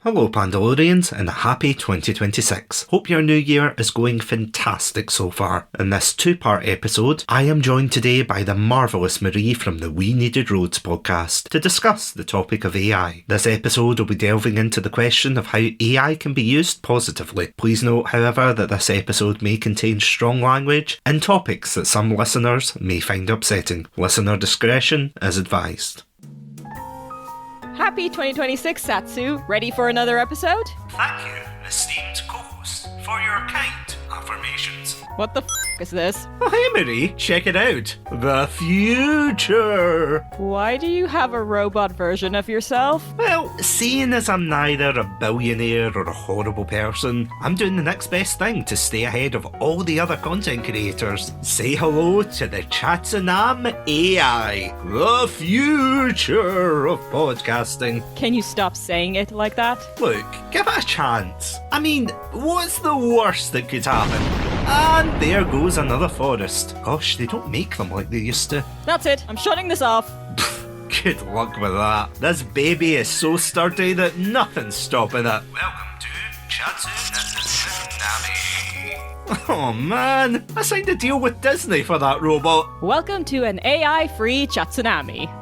Hello Pandalorians and a happy 2026. Hope your new year is going fantastic so far. In this two-part episode, I am joined today by the marvellous Marie from the WeNeededRoads podcast to discuss the topic of AI. This episode will be delving into the question of how AI can be used positively. Please note, however, that this episode may contain strong language and topics that some listeners may find upsetting. Listener discretion is advised. Happy 2026, Satsu. Ready for another episode? Thank you, esteemed co-host, for your kind affirmations. What the is this? Oh, hey Marie, check it out. The future. Why do you have a robot version of yourself? Well, seeing as I'm neither a billionaire or a horrible person, I'm doing the next best thing to stay ahead of all the other content creators. Say hello to the Chatsunam-AI, the future of podcasting. Can you stop saying it like that? Look, give it a chance. I mean, what's the worst that could happen? And there goes another forest. Gosh, they don't make them like they used to. That's it. I'm shutting this off. Good luck with that. This baby is so sturdy that nothing's stopping it. Welcome to Chatsunami. Oh man, I signed a deal with Disney for that robot. Welcome to an AI-free Chatsunami.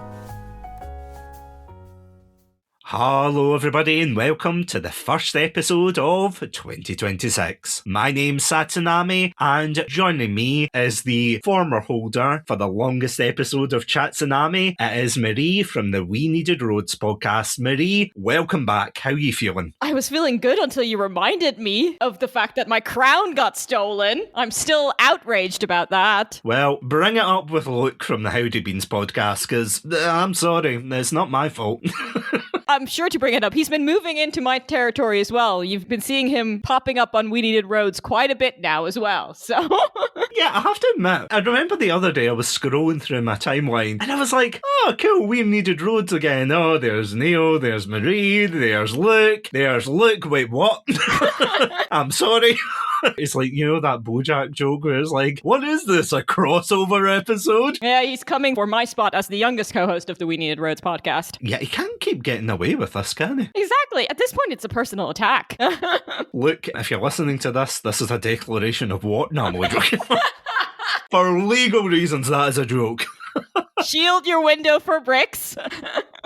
Hello everybody and welcome to the first episode of 2026. My name's Satsunami and joining me is the former holder for the longest episode of Chatsunami. It is Marie from the WeNeededRoads podcast. Marie, welcome back. How are you feeling? I was feeling good until you reminded me of the fact that my crown got stolen. I'm still outraged about that. Well, bring it up with Luke from the Howdy Beans podcast because I'm sorry, it's not my fault. I'm sure to bring it up. He's been moving into my territory as well. You've been seeing him popping up on WeNeededRoads quite a bit now as well, so... Yeah, I have to admit, I remember the other day I was scrolling through my timeline and I was like, oh, cool, WeNeededRoads again. Oh, there's Neil, there's Marie, there's Luke, wait, what? I'm sorry. It's like, you know, that BoJack joke where it's like, what is this, a crossover episode? Yeah, he's coming for my spot as the youngest co-host of the WeNeededRoads podcast. Yeah, he can't keep getting away with this, can he? Exactly. At this point, it's a personal attack. Look, if you're listening to this is a declaration of what? No, I'm only joking. For legal reasons, that is a joke. Shield your window for bricks.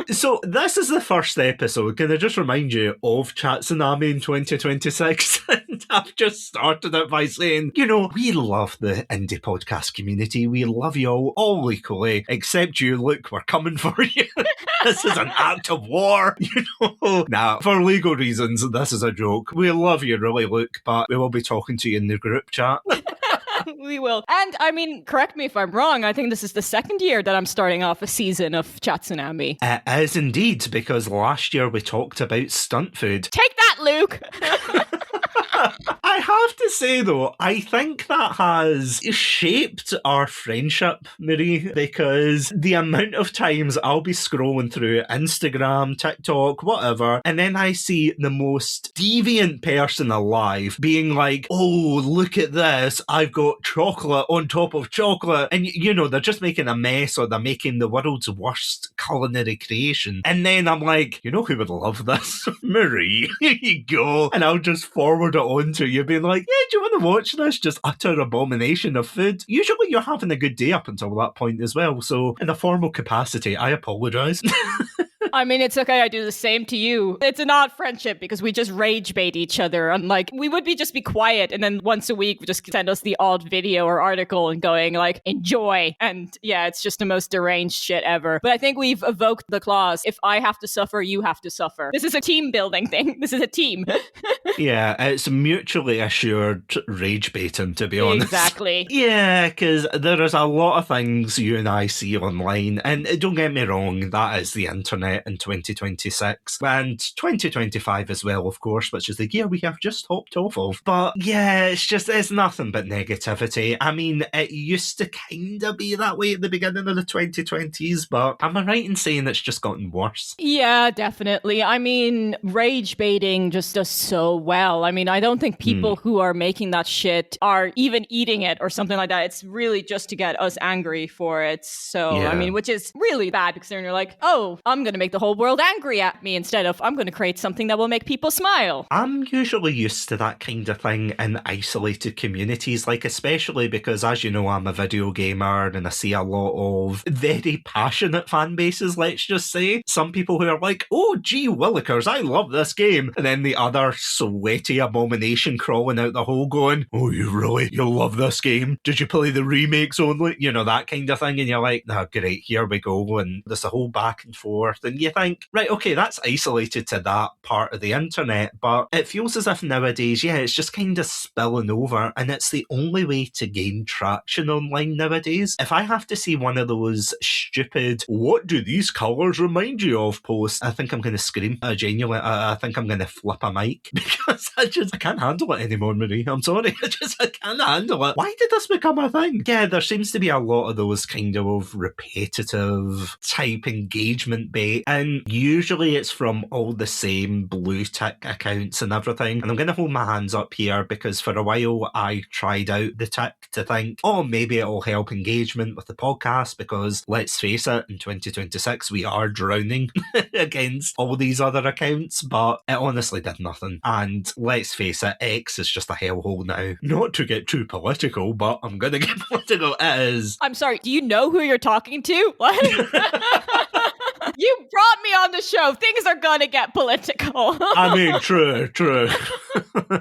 So, this is the first episode. Can I just remind you of Chatsunami in 2026? And I've just started it by saying, you know, we love the indie podcast community. We love you all equally, except you. Look, we're coming for you. This is an act of war, you know. Now, for legal reasons, this is a joke. We love you, really, Luke, but we will be talking to you in the group chat. We will. And, I mean, correct me if I'm wrong, I think this is the second year that I'm starting off a season of Chatsunami. It is indeed, because last year we talked about stunt food. Take that, Luke! I have to say, though, I think that has shaped our friendship, Marie, because the amount of times I'll be scrolling through Instagram, TikTok, whatever, and then I see the most deviant person alive being like, oh, look at this, I've got chocolate on top of chocolate, and you know, they're just making a mess or they're making the world's worst culinary creation. And then I'm like, you know who would love this? Marie, here you go. And I'll just forward it on to you, being like, yeah, do you want to watch this? Just utter abomination of food. Usually you're having a good day up until that point as well, so in a formal capacity, I apologise. I mean, it's okay, I do the same to you. It's an odd friendship because we just rage bait each other, and like, we would just be quiet, and then once a week, just send us the odd video or article and going like, enjoy. And yeah, it's just the most deranged shit ever. But I think we've evoked the clause, if I have to suffer, you have to suffer. This is a team building thing. This is a team. Yeah, it's mutually assured rage baiting, to be honest. Exactly. Yeah, because there is a lot of things you and I see online, and don't get me wrong, that is the internet in 2026 and 2025 as well, of course, which is the year we have just hopped off of. But yeah, it's nothing but negativity. I mean, it used to kind of be that way at the beginning of the 2020s, but am I right in saying it's just gotten worse? Yeah, definitely. I mean, rage baiting just does so so well. I mean, I don't think people who are making that shit are even eating it or something like that. It's really just to get us angry for it. So, I mean, which is really bad because then you're like, oh, I'm going to make the whole world angry at me instead of I'm going to create something that will make people smile. I'm usually used to that kind of thing in isolated communities, like especially because, as you know, I'm a video gamer and I see a lot of very passionate fan bases, let's just say. Some people who are like, oh, gee willikers, I love this game. And then the other sweaty abomination crawling out the hole going, oh, you love this game? Did you play the remakes only? You know, that kind of thing. And you're like, oh, great, here we go. And there's a whole back and forth. And you think, right, okay, that's isolated to that part of the internet. But it feels as if nowadays, it's just kind of spilling over. And it's the only way to gain traction online nowadays. If I have to see one of those stupid, what do these colours remind you of posts, I think I'm going to scream. Genuinely, I think I'm going to flip a mic because I can't handle it anymore, Marie. I'm sorry. I can't handle it. Why did this become a thing? Yeah, there seems to be a lot of those kind of repetitive type engagement bait, and usually it's from all the same blue tick accounts and everything. And I'm going to hold my hands up here because for a while I tried out the tick to think, oh, maybe it'll help engagement with the podcast because let's face it, in 2026 we are drowning against all these other accounts, but it honestly did nothing. And let's face it, X is just a hellhole now. Not to get too political, but I'm going to get political. It is. I'm sorry, do you know who you're talking to? What? You brought me on the show. Things are going to get political. I mean, true.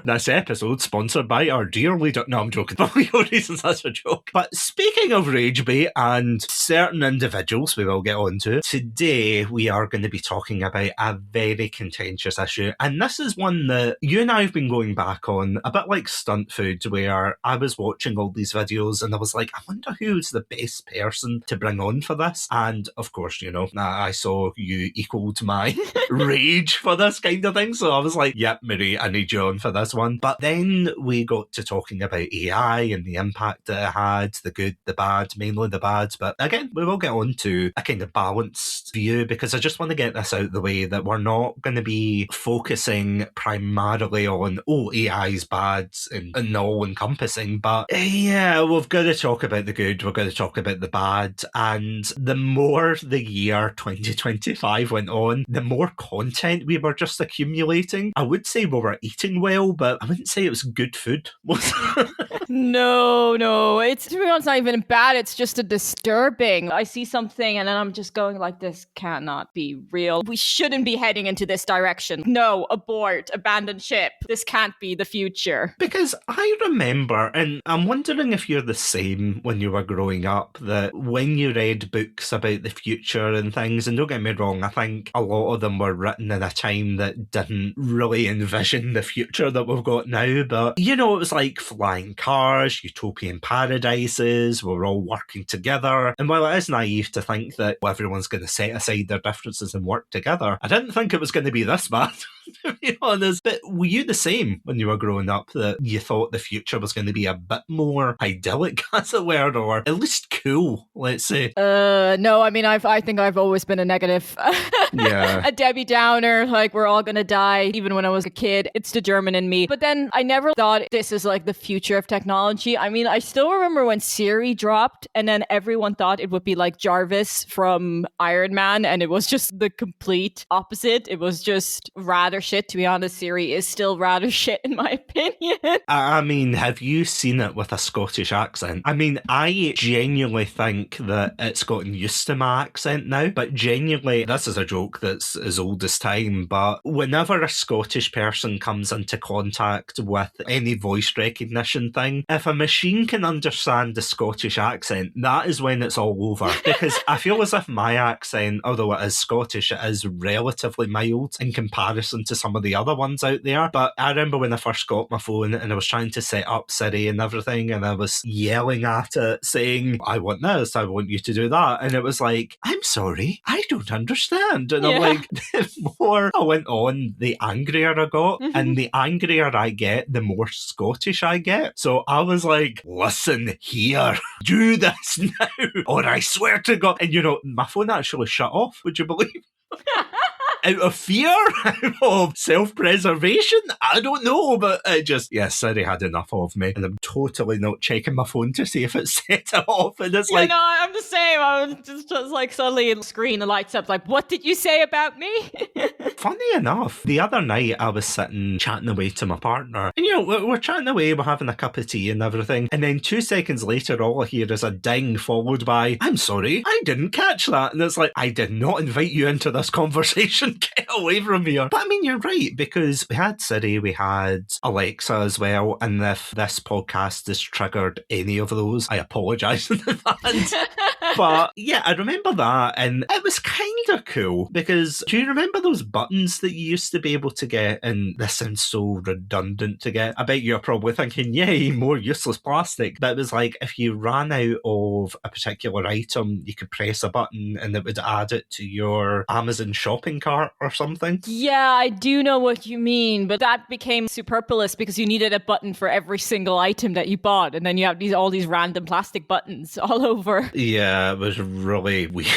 This episode sponsored by our dear leader. No, I'm joking. For legal reasons, that's a joke. But speaking of rage bait and certain individuals we will get onto, today we are going to be talking about a very contentious issue. And this is one that you and I have been going back on, a bit like stunt food, where I was watching all these videos and I was like, I wonder who's the best person to bring on for this. And of course, you know, I saw you equaled my rage for this kind of thing. So I was like, yep, Marie, I need you on for this one. But then we got to talking about AI and the impact that it had, the good, the bad, mainly the bad. But again, we will get on to a kind of balanced view because I just want to get this out of the way that we're not going to be focusing primarily on, oh, AI's bad and all encompassing. But yeah, we've got to talk about the good, we've got to talk about the bad. And the more the year 2025 went on, the more content we were just accumulating. I would say we were eating well, but I wouldn't say it was good food. No. It's, to be honest, not even bad. It's just a disturbing. I see something and then I'm just going like, this cannot be real. We shouldn't be heading into this direction. No, abort, abandon ship. This can't be the future. Because I remember, and I'm wondering if you're the same when you were growing up, that when you read books about the future and things, and don't get me wrong, I think a lot of them were written in a time that didn't really envision the future that we've got now, but you know, it was like flying cars, utopian paradises, we're all working together, and while it is naive to think that everyone's going to set aside their differences and work together, I didn't think it was going to be this bad, to be honest. But were you the same when you were growing up, that you thought the future was going to be a bit more idyllic, as it were, or at least cool, let's say? No, I mean, I think I've always been a negative. Yeah. A Debbie Downer, like we're all gonna die, even when I was a kid. It's the German in me. But then I never thought this is like the future of technology. I mean, I still remember when Siri dropped and then everyone thought it would be like Jarvis from Iron Man, and it was just the complete opposite. It was just rather shit. To be honest, Siri is still rather shit in my opinion. I mean, have you seen it with a Scottish accent? I mean, I genuinely think that it's gotten used to my accent now, but genuinely, this is a joke that's as old as time, but whenever a Scottish person comes into contact with any voice recognition thing, if a machine can understand the Scottish accent, that is when it's all over. Because I feel as if my accent, although it is Scottish, it is relatively mild in comparison to some of the other ones out there. But I remember when I first got my phone and I was trying to set up Siri and everything, and I was yelling at it saying, I want this, I want you to do that. And it was like, I'm sorry, I don't understand. And I'm like, the more I went on, the angrier I got. Mm-hmm. And the angrier I get, the more Scottish I get. So I was like, listen here, do this now, or I swear to God. And you know, my phone actually shut off, would you believe? Out of fear? Out of self-preservation? I don't know, but it just, Siri had enough of me. And I'm totally not checking my phone to see if it set it off. And it's like... no, I'm the same. I'm just like suddenly the screen lights up like, what did you say about me? Funny enough, the other night I was sitting chatting away to my partner. And, we're chatting away, we're having a cup of tea and everything. And then 2 seconds later, all I hear is a ding followed by, I'm sorry, I didn't catch that. And it's like, I did not invite you into this conversation. Get away from here. But I mean, you're right, because we had Siri, we had Alexa as well. And if this podcast has triggered any of those, I apologise in advance. But yeah, I remember that, and it was kind of cool, because do you remember those buttons that you used to be able to get? And this sounds so redundant to get. I bet you're probably thinking, yay, more useless plastic. But it was like, if you ran out of a particular item, you could press a button and it would add it to your Amazon shopping cart or something. Yeah, I do know what you mean, but that became superfluous because you needed a button for every single item that you bought, and then you have all these random plastic buttons all over. Yeah, it was really weird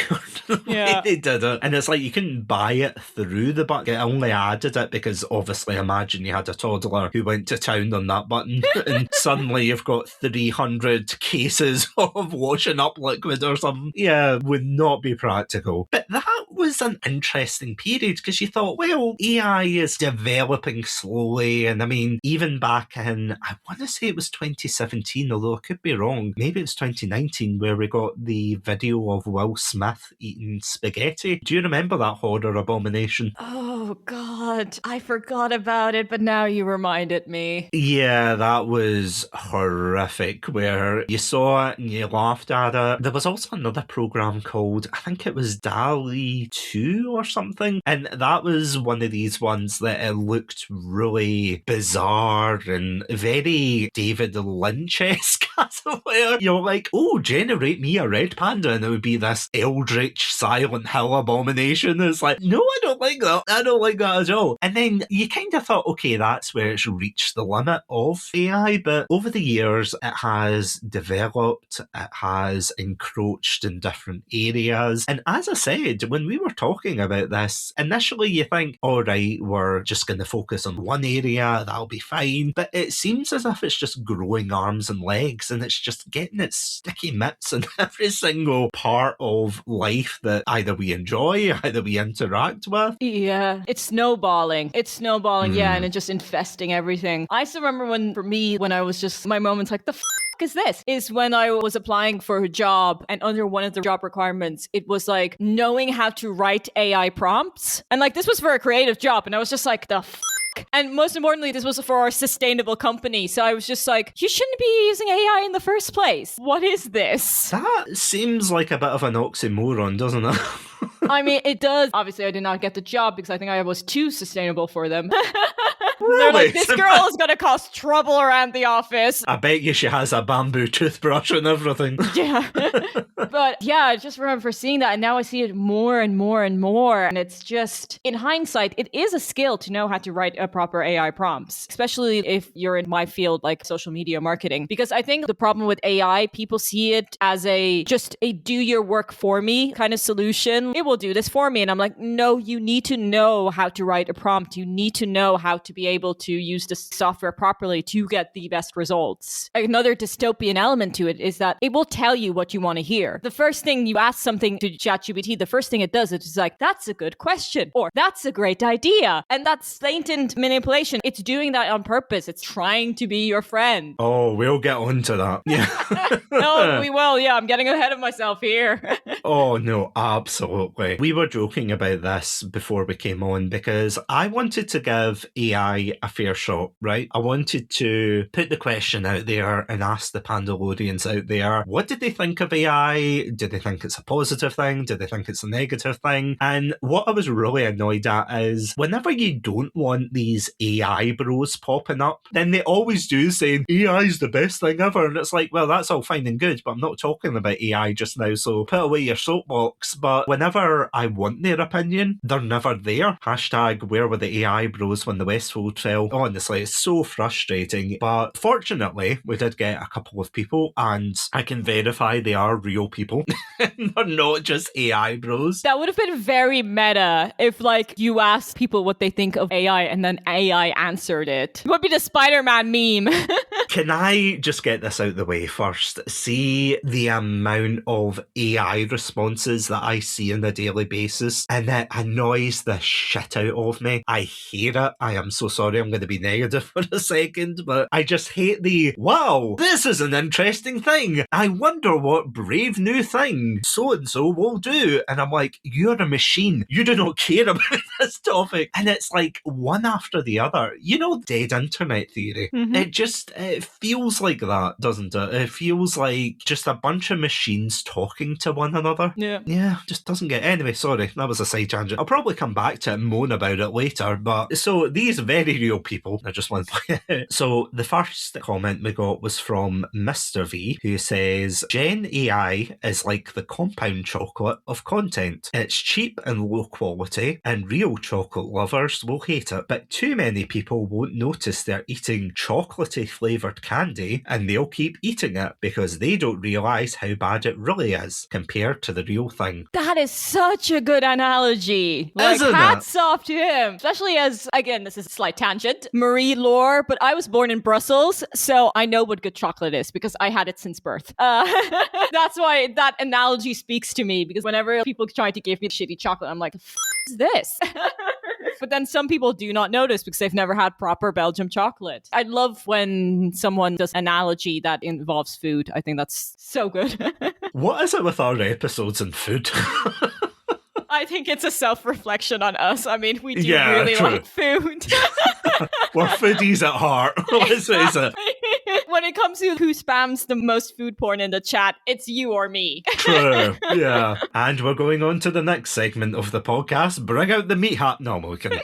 the way they did it. And it's like you couldn't buy it through the button. It only added it because obviously imagine you had a toddler who went to town on that button and suddenly you've got 300 cases of washing up liquid or something. Yeah, would not be practical. But that was an interesting period because you thought, well, AI is developing slowly. And I mean, even back in, I want to say it was 2017, although I could be wrong. Maybe it was 2019 where we got the video of Will Smith eating spaghetti. Do you remember that horror abomination? Oh, God. I forgot about it, but now you reminded me. Yeah, that was horrific, where you saw it and you laughed at it. There was also another program called, I think it was DALL-E 2 or something, and that was one of these ones that it looked really bizarre and very David Lynch-esque, where you're like, oh, generate me a red panda, and it would be this eldritch Silent Hill abomination. It's like, no, I don't like that. I don't like that at all. And then you kind of thought, okay, that's where it's reached the limit of AI, but over the years it has developed, it has encroached in different areas. And as I said, when we were talking about this, initially you think, all right, we're just going to focus on one area, that'll be fine. But it seems as if it's just growing arms and legs, and it's just getting its sticky mitts in every single part of life that either we enjoy, either we interact with. Yeah, it's snowballing. Yeah, and it's just infesting everything. I still remember when I was just, my moments like, the f*** is this? Is when I was applying for a job, and under one of the job requirements, it was like knowing how to write AI prompts. And like, this was for a creative job, and I was just like, the f***? And most importantly, this was for our sustainable company. So I was just like, you shouldn't be using AI in the first place. What is this? That seems like a bit of an oxymoron, doesn't it? I mean, it does. Obviously, I did not get the job because I think I was too sustainable for them. Really? They're like, this girl is going to cause trouble around the office. I bet you she has a bamboo toothbrush and everything. Yeah. But yeah, I just remember seeing that, and now I see it more and more and more. And it's just, in hindsight, it is a skill to know how to write a proper AI prompts, especially if you're in my field, like social media marketing. Because I think the problem with AI, people see it as just a do your work for me kind of solution. It will do this for me. And I'm like, no, you need to know how to write a prompt. You need to know how to be able to use the software properly to get the best results. Another dystopian element to it is that it will tell you what you want to hear. The first thing you ask something to ChatGPT, the first thing it does is like, that's a good question, or that's a great idea. And that's latent manipulation. It's doing that on purpose. It's trying to be your friend. Oh, we'll get onto that. Yeah. No, we will. Yeah, I'm getting ahead of myself here. Oh, no, absolutely. We were joking about this before we came on because I wanted to give AI a fair shot, right? I wanted to put the question out there and ask the Pandalorians out there, what did they think of AI? Did they think it's a positive thing? Did they think it's a negative thing? And what I was really annoyed at is whenever you don't want these AI bros popping up, then they always do saying AI is the best thing ever. And it's like, well, that's all fine and good, but I'm not talking about AI just now, so put away your soapbox. But whenever I want their opinion, they're never there. Hashtag where were the AI bros when the Westfield load fell. Honestly, it's so frustrating. But fortunately, we did get a couple of people, and I can verify they are real people. They're not just AI bros. That would have been very meta if, like, you asked people what they think of AI and then AI answered it. It would be the Spider-Man meme. Can I just get this out the way first? See the amount of AI responses that I see on a daily basis, and it annoys the shit out of me. I hate it. I am so sorry, I'm going to be negative for a second, but I just hate the, wow, this is an interesting thing. I wonder what brave new thing so-and-so will do. And I'm like, you're a machine. You do not care about this topic. And it's like one after the other. You know, dead internet theory. Mhm. It feels like that, doesn't it? It feels like just a bunch of machines talking to one another. Yeah, just doesn't get... Anyway, sorry, that was a side tangent. I'll probably come back to it and moan about it later, but... So, these very real people, I just want to point out. So, the first comment we got was from Mr. V, who says, Gen AI is like the compound chocolate of content. It's cheap and low quality, and real chocolate lovers will hate it, but too many people won't notice they're eating chocolatey flavoured candy, and they'll keep eating it because they don't realise how bad it really is compared to the real thing. That is such a good analogy. Like, Isn't hats off to him. Especially as, again, this is a slight tangent, Marie lore, but I was born in Brussels, so I know what good chocolate is because I had it since birth. That's why that analogy speaks to me, because whenever people try to give me shitty chocolate, I'm like, the f*** is this? But then some people do not notice because they've never had proper Belgium chocolate. I love when someone does an analogy that involves food. I think that's so good. What is it with our episodes and food? I think it's a self-reflection on us. I mean, we do Yeah, really true. like food. We're foodies at heart. Let's face it. When it comes to who spams the most food porn in the chat, it's you or me. True, yeah. And we're going on to the next segment of the podcast. Bring out the meat hat. No, we can.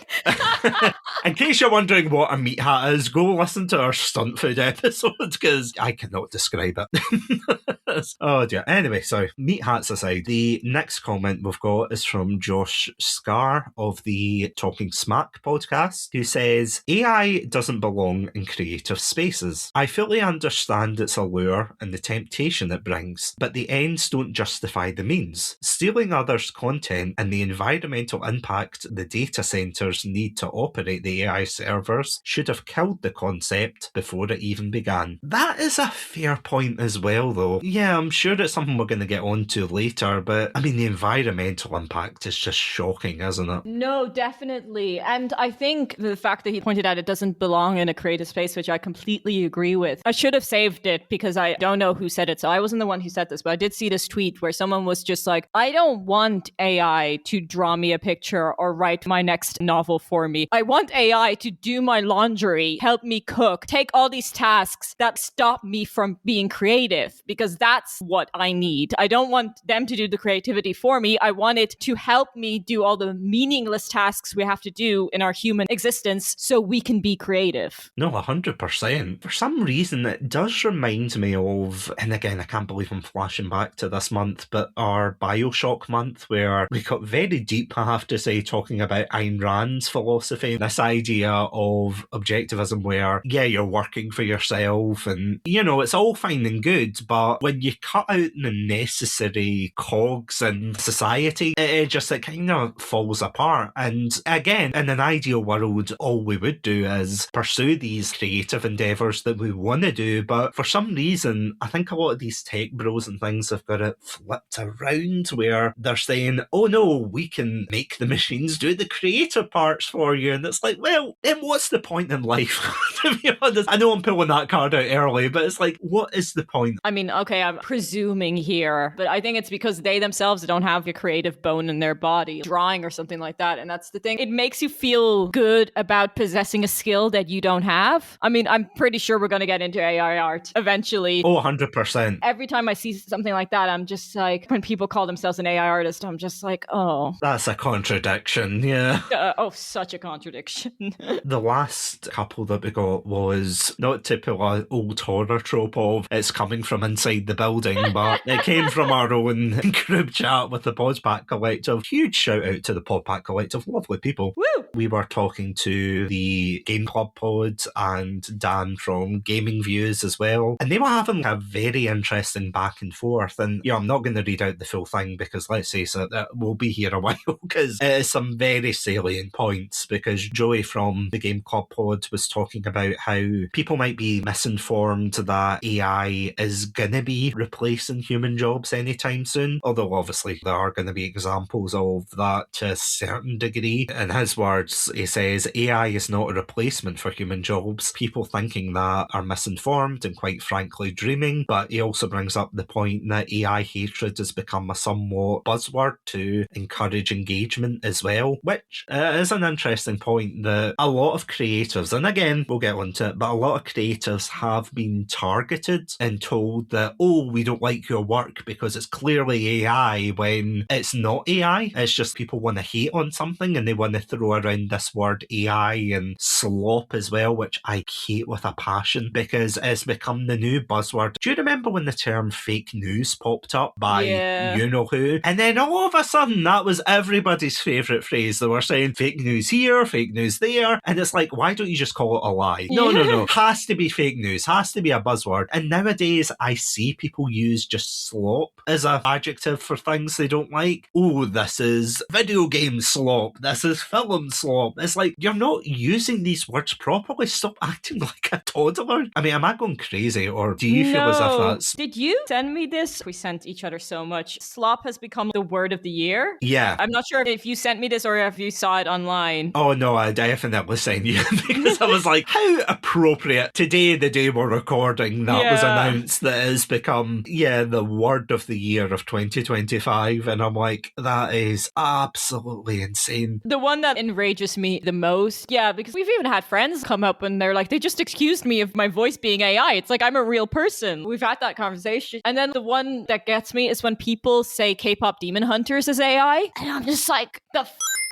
In case you're wondering what a meat hat is, go listen to our stunt food episode, because I cannot describe it. Oh dear. Anyway, so meat hats aside, the next comment we've got is from Josh Scar of the Talking Smack podcast, who says, AI doesn't belong in creative spaces. I fully understand its allure and the temptation it brings, but the ends don't justify the means. Stealing others' content and the environmental impact the data centres need to operate the AI servers should have killed the concept before it even began. That is a fair point as well, though. Yeah, I'm sure it's something we're going to get onto later, but I mean, the environmental impact is just shocking, isn't it? No, definitely. And I think the fact that he pointed out it doesn't belong in a creative space, which I completely agree with. I should have saved it because I don't know who said it. So I wasn't the one who said this, but I did see this tweet where someone was just like, I don't want AI to draw me a picture or write my next novel for me. I want AI to do my laundry, help me cook, take all these tasks that stop me from being creative, because that's what I need. I don't want them to do the creativity for me. I want it to help me do all the meaningless tasks we have to do in our human existence so we can be creative. No, 100%. For some reason, it does remind me of, and again, I can't believe I'm flashing back to this month, but our Bioshock month, where we got very deep, I have to say, talking about Ayn Rand's philosophy. This idea of objectivism where, yeah, you're working for yourself and, you know, it's all fine and good, but when you cut out the necessary cogs in society, it just, it kind of falls apart. And again, in an ideal world, all we would do is pursue these creative endeavours that we want to do, but for some reason, I think a lot of these tech bros and things have got it flipped around where they're saying, oh no, we can make the machines do the creative parts for you. And it's like, well, then what's the point in life? To be honest, I know I'm pulling that card out early, but it's like, what is the point? I mean, okay, I'm presuming here, but I think it's because they themselves don't have a creative bone in their body, drawing or something like that. And that's the thing. It makes you feel good about possessing a skill that you don't have. I mean, I'm pretty sure we're going to get into AI art eventually. Oh, 100%. Every time I see something like that, I'm just like, when people call themselves an AI artist, I'm just like, oh. That's a contradiction, yeah. Oh, such a contradiction. The last couple that we got got was not typical old horror trope of it's coming from inside the building, but it came from our own group chat with the Podpack Collective. Huge shout out to the Podpack Collective, lovely people. Woo! We were talking to the Game Club Pod and Dan from Gaming Views as well, and they were having a very interesting back and forth. And I'm not going to read out the full thing because let's face it, we'll be here a while because it is some very salient points. Because Joey from the Game Club Pod was talking about how people might be misinformed that AI is going to be replacing human jobs anytime soon, although obviously there are going to be examples of that to a certain degree. In his words, he says AI is not a replacement for human jobs. People thinking that are misinformed and quite frankly dreaming. But he also brings up the point that AI hatred has become a somewhat buzzword to encourage engagement as well, which is an interesting point that a lot of creatives, and again we'll get onto it, but a lot of creatives have been targeted and told that, oh, we don't like your work because it's clearly AI, when it's not AI. It's just people want to hate on something and they want to throw around this word AI and slop as well, which I hate with a passion because it's become the new buzzword. Do you remember when the term fake news popped up by you know who? And then all of a sudden that was everybody's favourite phrase. They were saying fake news here, fake news there, and it's like, why don't you just call it a lie? No. Has to be fake news, has to be a buzzword. And nowadays I see people use just slop as an adjective for things they don't like. Oh, this is video game slop, this is film slop. It's like, you're not using these words properly. Stop acting like a toddler. I mean, am I going crazy, or do you feel as if that's... Did you send me this? We sent each other so much. Slop has become the word of the year. Yeah. I'm not sure if you sent me this or if you saw it online. Oh no, I definitely sent you because I was like, how appropriate. Today, the day we're recording, that was announced that it has become, the word of the year of 2025. And I'm like, that is absolutely insane. The one that enrages me the most, because we've even had friends come up and they're like, they just excused me of my voice being AI. It's like, I'm a real person. We've had that conversation. And then the one that gets me is when people say K-pop Demon Hunters is AI. And I'm just like, the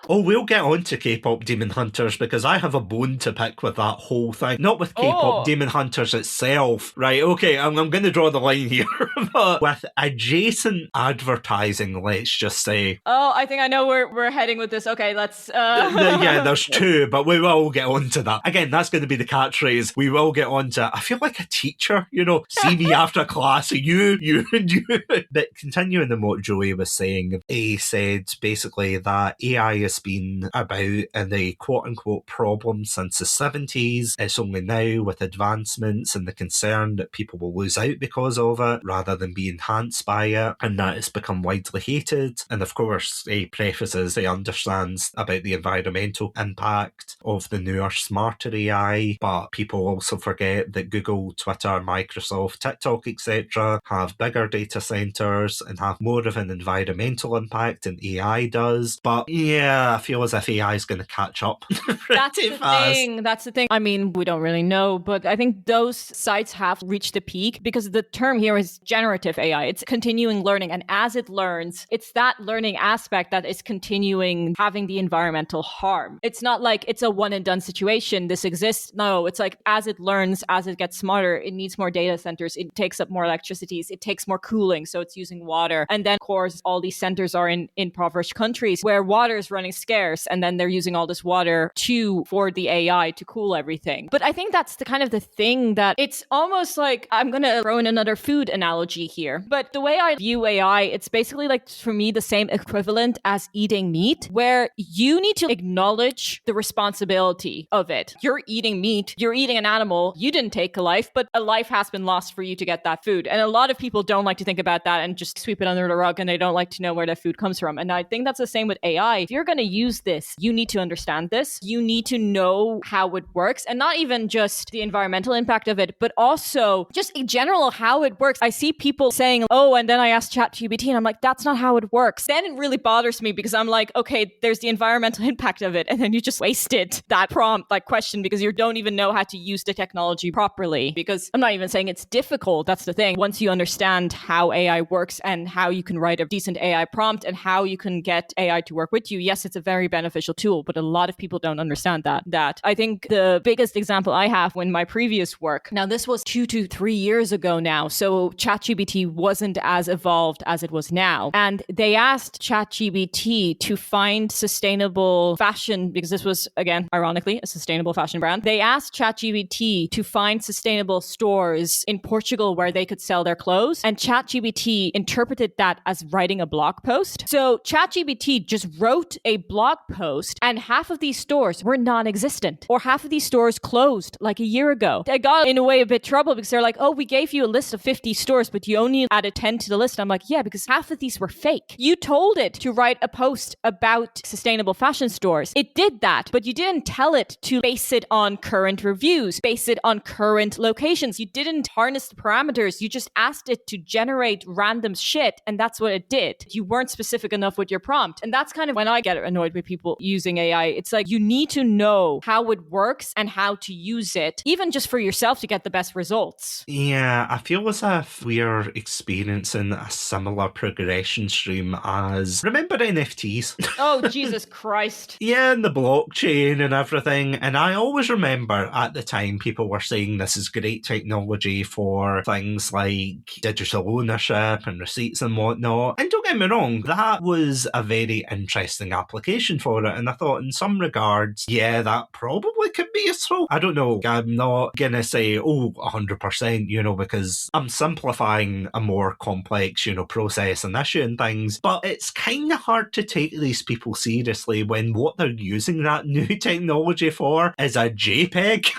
Oh, we'll get on to K-pop Demon Hunters because I have a bone to pick with that whole thing. Not with K-pop Demon Hunters itself. Right, okay, I'm going to draw the line here. But with adjacent advertising, let's just say. Oh, I think I know where we're heading with this. Okay, let's... Yeah, there's two, but we will get on to that. Again, that's going to be the catchphrase. We will get on to... I feel like a teacher, see me after class, you, and you. But continuing on what Joey was saying, he said basically that AI has been about in the quote-unquote problem since the 70s. It's only now with advancements and the concern that people will lose out because of it rather than be enhanced by it, and that it's become widely hated. And of course, he prefaces, he understands about the environmental impact of the newer, smarter AI, but people also forget that Google, Twitter, Microsoft, TikTok, etc. have bigger data centers and have more of an environmental impact than AI does. But I feel as if AI is going to catch up pretty fast. That's the thing. I mean, we don't really know, but I think those sites have reached the peak because the term here is generative AI. It's continuing learning. And as it learns, it's that learning aspect that is continuing having the environmental harm. It's not like it's a one and done situation. This exists. No, it's like as it learns, as it gets smarter, it needs more data centers. It takes up more electricity. It takes more cooling. So it's using water. And then, of course, all these centers are in impoverished countries where water is running scarce, and then they're using all this water for the AI to cool everything. But I think that's the kind of the thing that it's almost like, I'm going to throw in another food analogy here, but the way I view AI, it's basically like, for me, the same equivalent as eating meat, where you need to acknowledge the responsibility of it. You're eating meat, you're eating an animal, you didn't take a life, but a life has been lost for you to get that food. And a lot of people don't like to think about that and just sweep it under the rug, and they don't like to know where that food comes from. And I think that's the same with AI. If you're going to use this, you need to understand this. You need to know how it works, and not even just the environmental impact of it, but also just in general how it works. I see people saying, oh, and then I asked ChatGPT, and I'm like, that's not how it works. Then it really bothers me because I'm like, okay, there's the environmental impact of it, and then you just wasted that prompt, like question, because you don't even know how to use the technology properly. Because I'm not even saying it's difficult. That's the thing. Once you understand how AI works and how you can write a decent AI prompt and how you can get AI to work with you, yes, it's a very beneficial tool, but a lot of people don't understand that. I think the biggest example I have when my previous work, now this was 2 to 3 years ago now, so ChatGPT wasn't as evolved as it was now. And they asked ChatGPT to find sustainable fashion, because this was, again, ironically, a sustainable fashion brand. They asked ChatGPT to find sustainable stores in Portugal where they could sell their clothes. And ChatGPT interpreted that as writing a blog post. So ChatGPT just wrote a blog post, and half of these stores were non-existent, or half of these stores closed like a year ago. I got in a way a bit trouble because they're like, oh, we gave you a list of 50 stores, but you only added 10 to the list. I'm like, yeah, because half of these were fake. You told it to write a post about sustainable fashion stores. It did that, but you didn't tell it to base it on current reviews, base it on current locations. You didn't harness the parameters. You just asked it to generate random shit, and that's what it did. You weren't specific enough with your prompt. And that's kind of when I get annoyed with people using AI. It's like, you need to know how it works and how to use it, even just for yourself to get the best results. Yeah, I feel as if we're experiencing a similar progression stream as, remember NFTs? Oh, Jesus Christ. Yeah, and the blockchain and everything. And I always remember at the time people were saying this is great technology for things like digital ownership and receipts and whatnot. And don't get me wrong, that was a very interesting application for it. And I thought in some regards, yeah, that probably could be useful. I don't know. I'm not going to say, 100%, because I'm simplifying a more complex, process and issue and things. But it's kind of hard to take these people seriously when what they're using that new technology for is a JPEG.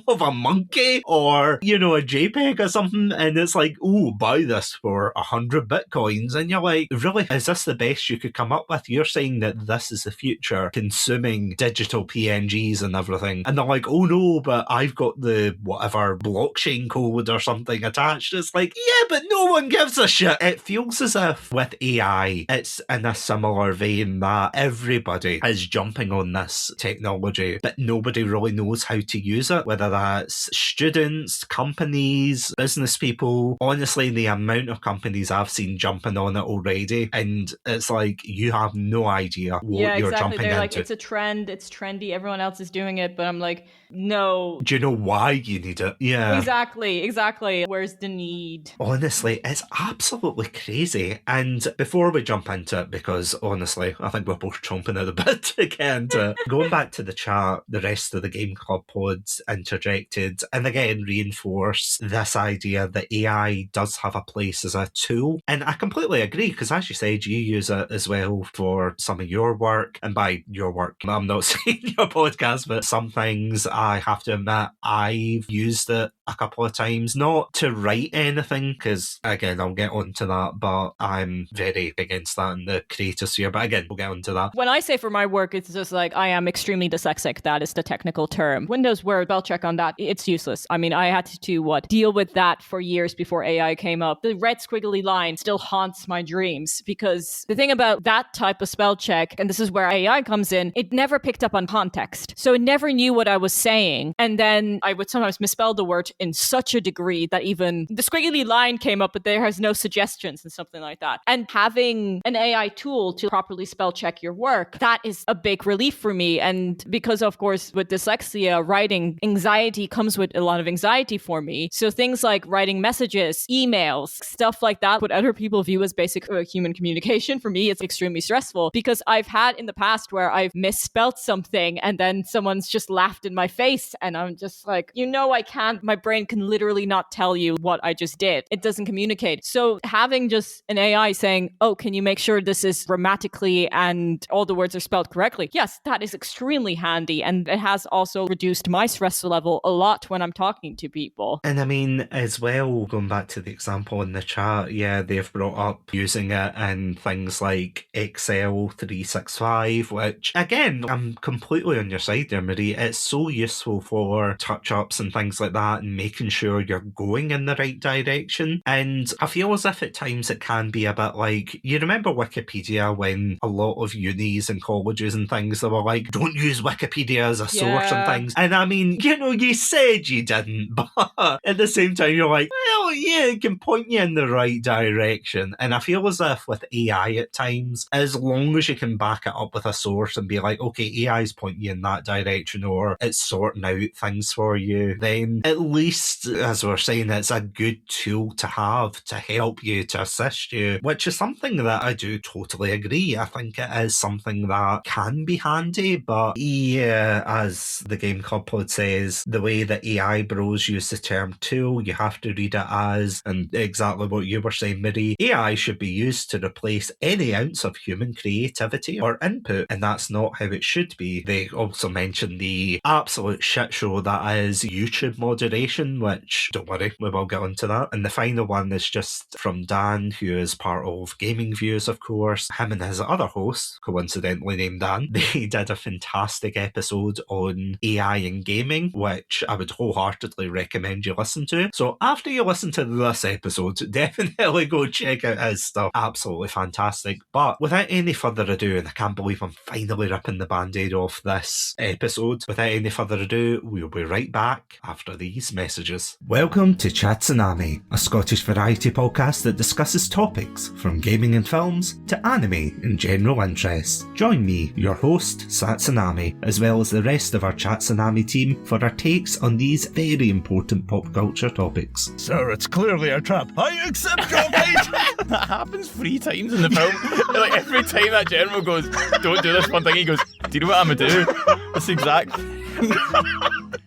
Of a monkey or, a JPEG or something, and it's like, buy this for 100 bitcoins, and you're like, really? Is this the best you could come up with? You're saying that this is the future, consuming digital PNGs and everything, and they're like, oh no, but I've got the whatever blockchain code or something attached. It's like, yeah, but no one gives a shit. It feels as if with AI, it's in a similar vein that everybody is jumping on this technology, but nobody really knows how to use it, whether that's students, companies, business people. Honestly, the amount of companies I've seen jumping on it already, and it's like, you have no idea what you're jumping They're into. Like, it's a trend, it's trendy, everyone else is doing it, but I'm like, no. Do you know why you need it? Yeah. Exactly. Where's the need? Honestly, it's absolutely crazy. And before we jump into it, because honestly, I think we're both chomping at the bit again to going back to the chat, the rest of the Game Club pods interjected, and again reinforce this idea that AI does have a place as a tool. And I completely agree, because as you said, you use it as well for some of your work. And by your work, I'm not saying your podcast, but some things I have to admit I've used it a couple of times, not to write anything, because again, I'll get onto that, but I'm very against that in the creator sphere. But again, we'll get onto that. When I say for my work, it's just like, I am extremely dyslexic. That is the technical term. Windows Word, spell check on that, it's useless. I mean, I had to deal with that for years before AI came up. The red squiggly line still haunts my dreams, because the thing about that type of spell check, and this is where AI comes in, it never picked up on context. So it never knew what I was saying. And then I would sometimes misspell the word in such a degree that even the squiggly line came up, but there has no suggestions and something like that. And having an AI tool to properly spell check your work, that is a big relief for me. And because, of course, with dyslexia, writing, anxiety comes with a lot of anxiety for me. So things like writing messages, emails, stuff like that, what other people view as basic human communication, for me, it's extremely stressful, because I've had in the past where I've misspelled something and then someone's just laughed in my face, and I'm just like, I can't, my brain can literally not tell you what I just did. It doesn't communicate. So having just an AI saying, oh, can you make sure this is grammatically and all the words are spelled correctly? Yes, that is extremely handy. And it has also reduced my stress level a lot when I'm talking to people. And I mean, as well, going back to the example in the chat, yeah, they've brought up using it in things like Excel 365, which, again, I'm completely on your side there, Marie. It's so useful for touch-ups and things like that, and making sure you're going in the right direction. And I feel as if at times it can be a bit like, you remember Wikipedia when a lot of unis and colleges and things, they were like, don't use Wikipedia as a source and things. And I mean, you said you didn't, but at the same time, you're like, well, yeah, it can point you in the right direction. And I feel as if with AI at times, as long as you can back it up with a source and be like, okay, AI is pointing you in that direction, or it's sorting out things for you, then at least, as we're saying, it's a good tool to have to help you, to assist you, which is something that I do totally agree. I think it is something that can be handy, but yeah, as the Game Club pod says, the way that AI bros use the term tool, you have to read it as, and exactly what you were saying, Miri, AI should be used to replace any ounce of human creativity or input, and that's not how it should be. They also mentioned the absolute shit show that is YouTube moderation, which, don't worry, we will get onto that. And the final one is just from Dan, who is part of Gaming Views, of course. Him and his other host, coincidentally named Dan, they did a fantastic episode on AI and gaming, which I would wholeheartedly recommend you listen to. So after you listen to this episode, definitely go check out his stuff. Absolutely fantastic. But without any further ado, and I can't believe I'm finally ripping the band-aid off this episode, without any further ado, we'll be right back after these messages. Welcome to Chatsunami, a Scottish variety podcast that discusses topics from gaming and films to anime and general interests. Join me, your host, Satsunami, as well as the rest of our Chatsunami team for our takes on these very important pop culture topics. Sir, it's clearly a trap. I accept your bait! That happens 3 times in the film. Like, every time that general goes, don't do this one thing, he goes, do you know what I'm gonna do? That's exact.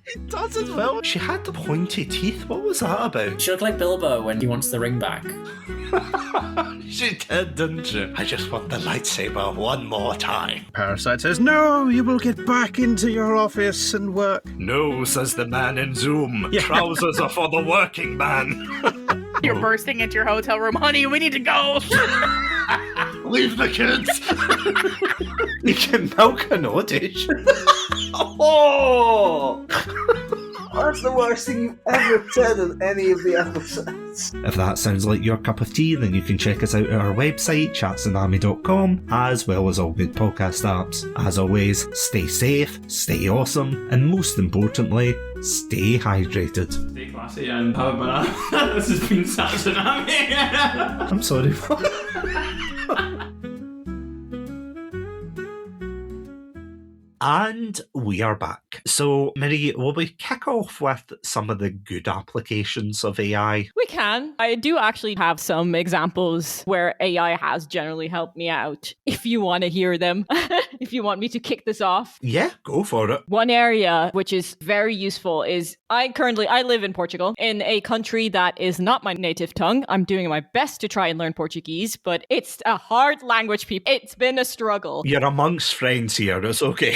It does as well. She had the pointy teeth. What was that about? She looked like Bilbo when he wants the ring back. She did, didn't she? I just want the lightsaber one more time. Parasite says, no, you will get back into your office and work. No, says the man in Zoom. Yeah. Trousers are for the working man. You're bursting into your hotel room. Honey, we need to go. Leave the kids. You can milk an audition. Oh! That's the worst thing you've ever said in any of the episodes. If that sounds like your cup of tea, then you can check us out at our website, chatsunami.com, as well as all good podcast apps. As always, stay safe, stay awesome, and most importantly, stay hydrated. Stay classy and have a banana. This has been Satsunami. I'm sorry. And we are back. So, Miri, will we kick off with some of the good applications of AI? We can. I do actually have some examples where AI has generally helped me out, if you want to hear them, if you want me to kick this off. Yeah, go for it. One area which is very useful is I live in Portugal, in a country that is not my native tongue. I'm doing my best to try and learn Portuguese, but it's a hard language, people. It's been a struggle. You're amongst friends here, it's okay.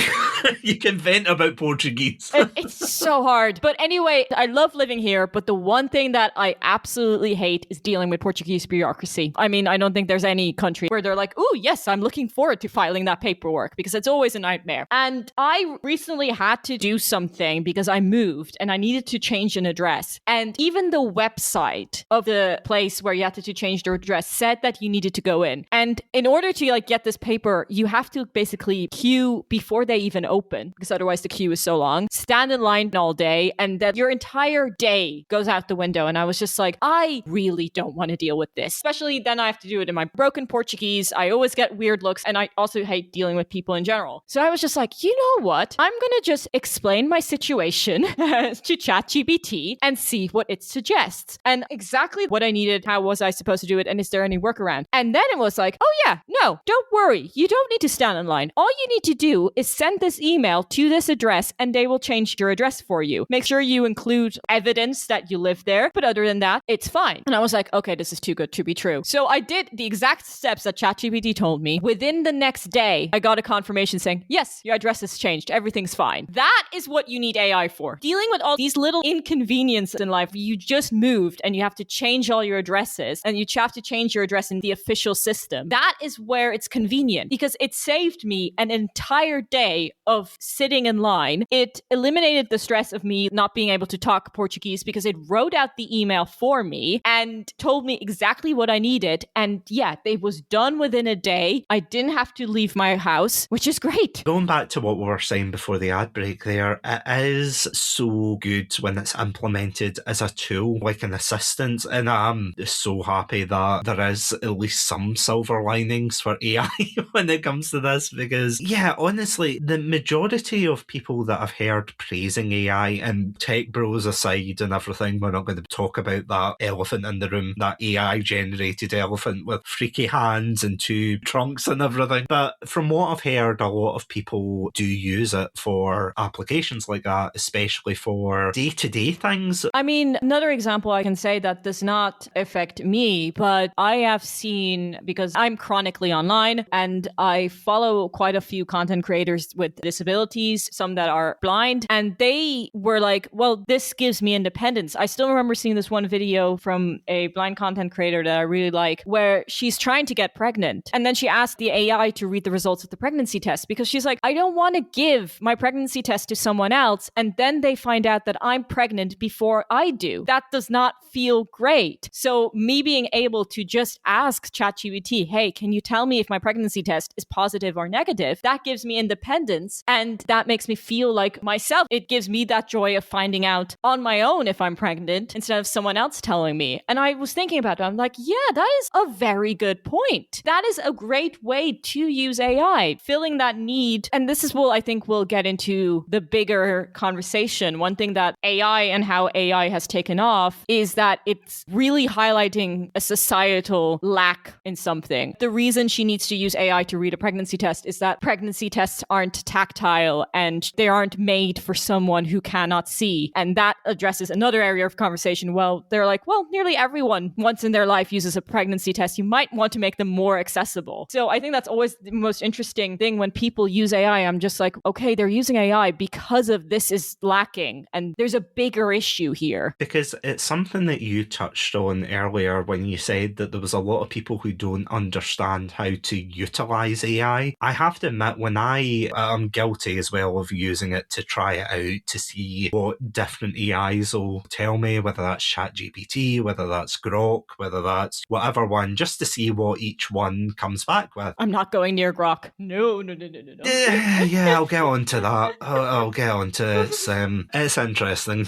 You can vent about Portuguese. It's so hard. But anyway, I love living here, but the one thing that I absolutely hate is dealing with Portuguese bureaucracy. I mean, I don't think there's any country where they're like, oh, yes, I'm looking forward to filing that paperwork, because it's always a nightmare. And I recently had to do something because I moved and I needed to change an address. And even the website of the place where you had to change your address said that you needed to go in. And in order to get this paper, you have to basically queue before they even open, because otherwise the queue is so long. Stand in line all day, and that your entire day goes out the window. And I was just like, I really don't want to deal with this. Especially then I have to do it in my broken Portuguese. I always get weird looks, and I also hate dealing with people in general. So I was just like, you know what? I'm going to just explain my situation to ChatGPT and see what it suggests. And exactly what I needed, how was I supposed to do it, and is there any workaround? And then it was like, oh yeah, no, don't worry. You don't need to stand in line. All you need to do is send this email to this address, and they will change your address for you. Make sure you include evidence that you live there, but other than that, it's fine. And I was like, okay, this is too good to be true. So I did the exact steps that ChatGPT told me. Within the next day, I got a confirmation saying, yes, your address has changed. Everything's fine. That is what you need AI for. Dealing with all these little inconveniences in life. You just moved and you have to change all your addresses, and you have to change your address in the official system. That is where it's convenient, because it saved me an entire day day of sitting in line. It eliminated the stress of me not being able to talk Portuguese because it wrote out the email for me and told me exactly what I needed. And yeah, it was done within a day. I didn't have to leave my house, which is great. Going back to what we were saying before the ad break there, it is so good when it's implemented as a tool, like an assistant, and I'm so happy that there is at least some silver linings for AI when it comes to this, because, yeah, honestly, the majority of people that I've heard praising AI, and tech bros aside and everything, we're not going to talk about that elephant in the room, that AI-generated elephant with freaky hands and two trunks and everything, but from what I've heard, a lot of people do use it for applications like that, especially for day-to-day things. I mean, another example I can say that does not affect me, but I have seen, because I'm chronically online and I follow quite a few content creators with disabilities, some that are blind, and they were like, well, this gives me independence. I still remember seeing this one video from a blind content creator that I really like, where she's trying to get pregnant. And then she asked the AI to read the results of the pregnancy test because she's like, I don't want to give my pregnancy test to someone else and then they find out that I'm pregnant before I do. That does not feel great. So me being able to just ask ChatGPT, hey, can you tell me if my pregnancy test is positive or negative? That gives me independence and that makes me feel like myself. It gives me that joy of finding out on my own if I'm pregnant instead of someone else telling me. And I was thinking about it. I'm like, yeah, that is a very good point. That is a great way to use AI, filling that need. And this is I think we'll get into the bigger conversation. One thing that AI and how AI has taken off is that it's really highlighting a societal lack in something. The reason she needs to use AI to read a pregnancy test is that pregnancy tests aren't tactile and they aren't made for someone who cannot see. And that addresses another area of conversation. Well, they're like, well, nearly everyone once in their life uses a pregnancy test. You might want to make them more accessible. So I think that's always the most interesting thing when people use AI. I'm just like, okay, they're using AI because of this is lacking. And there's a bigger issue here. Because it's something that you touched on earlier when you said that there was a lot of people who don't understand how to utilize AI. I have to admit, when I'm guilty as well of using it to try it out to see what different AIs will tell me, whether that's ChatGPT, whether that's Grok, whether that's whatever one, just to see what each one comes back with. I'm not going near Grok. No. Yeah, I'll get on to that. I'll get on to it. It's interesting.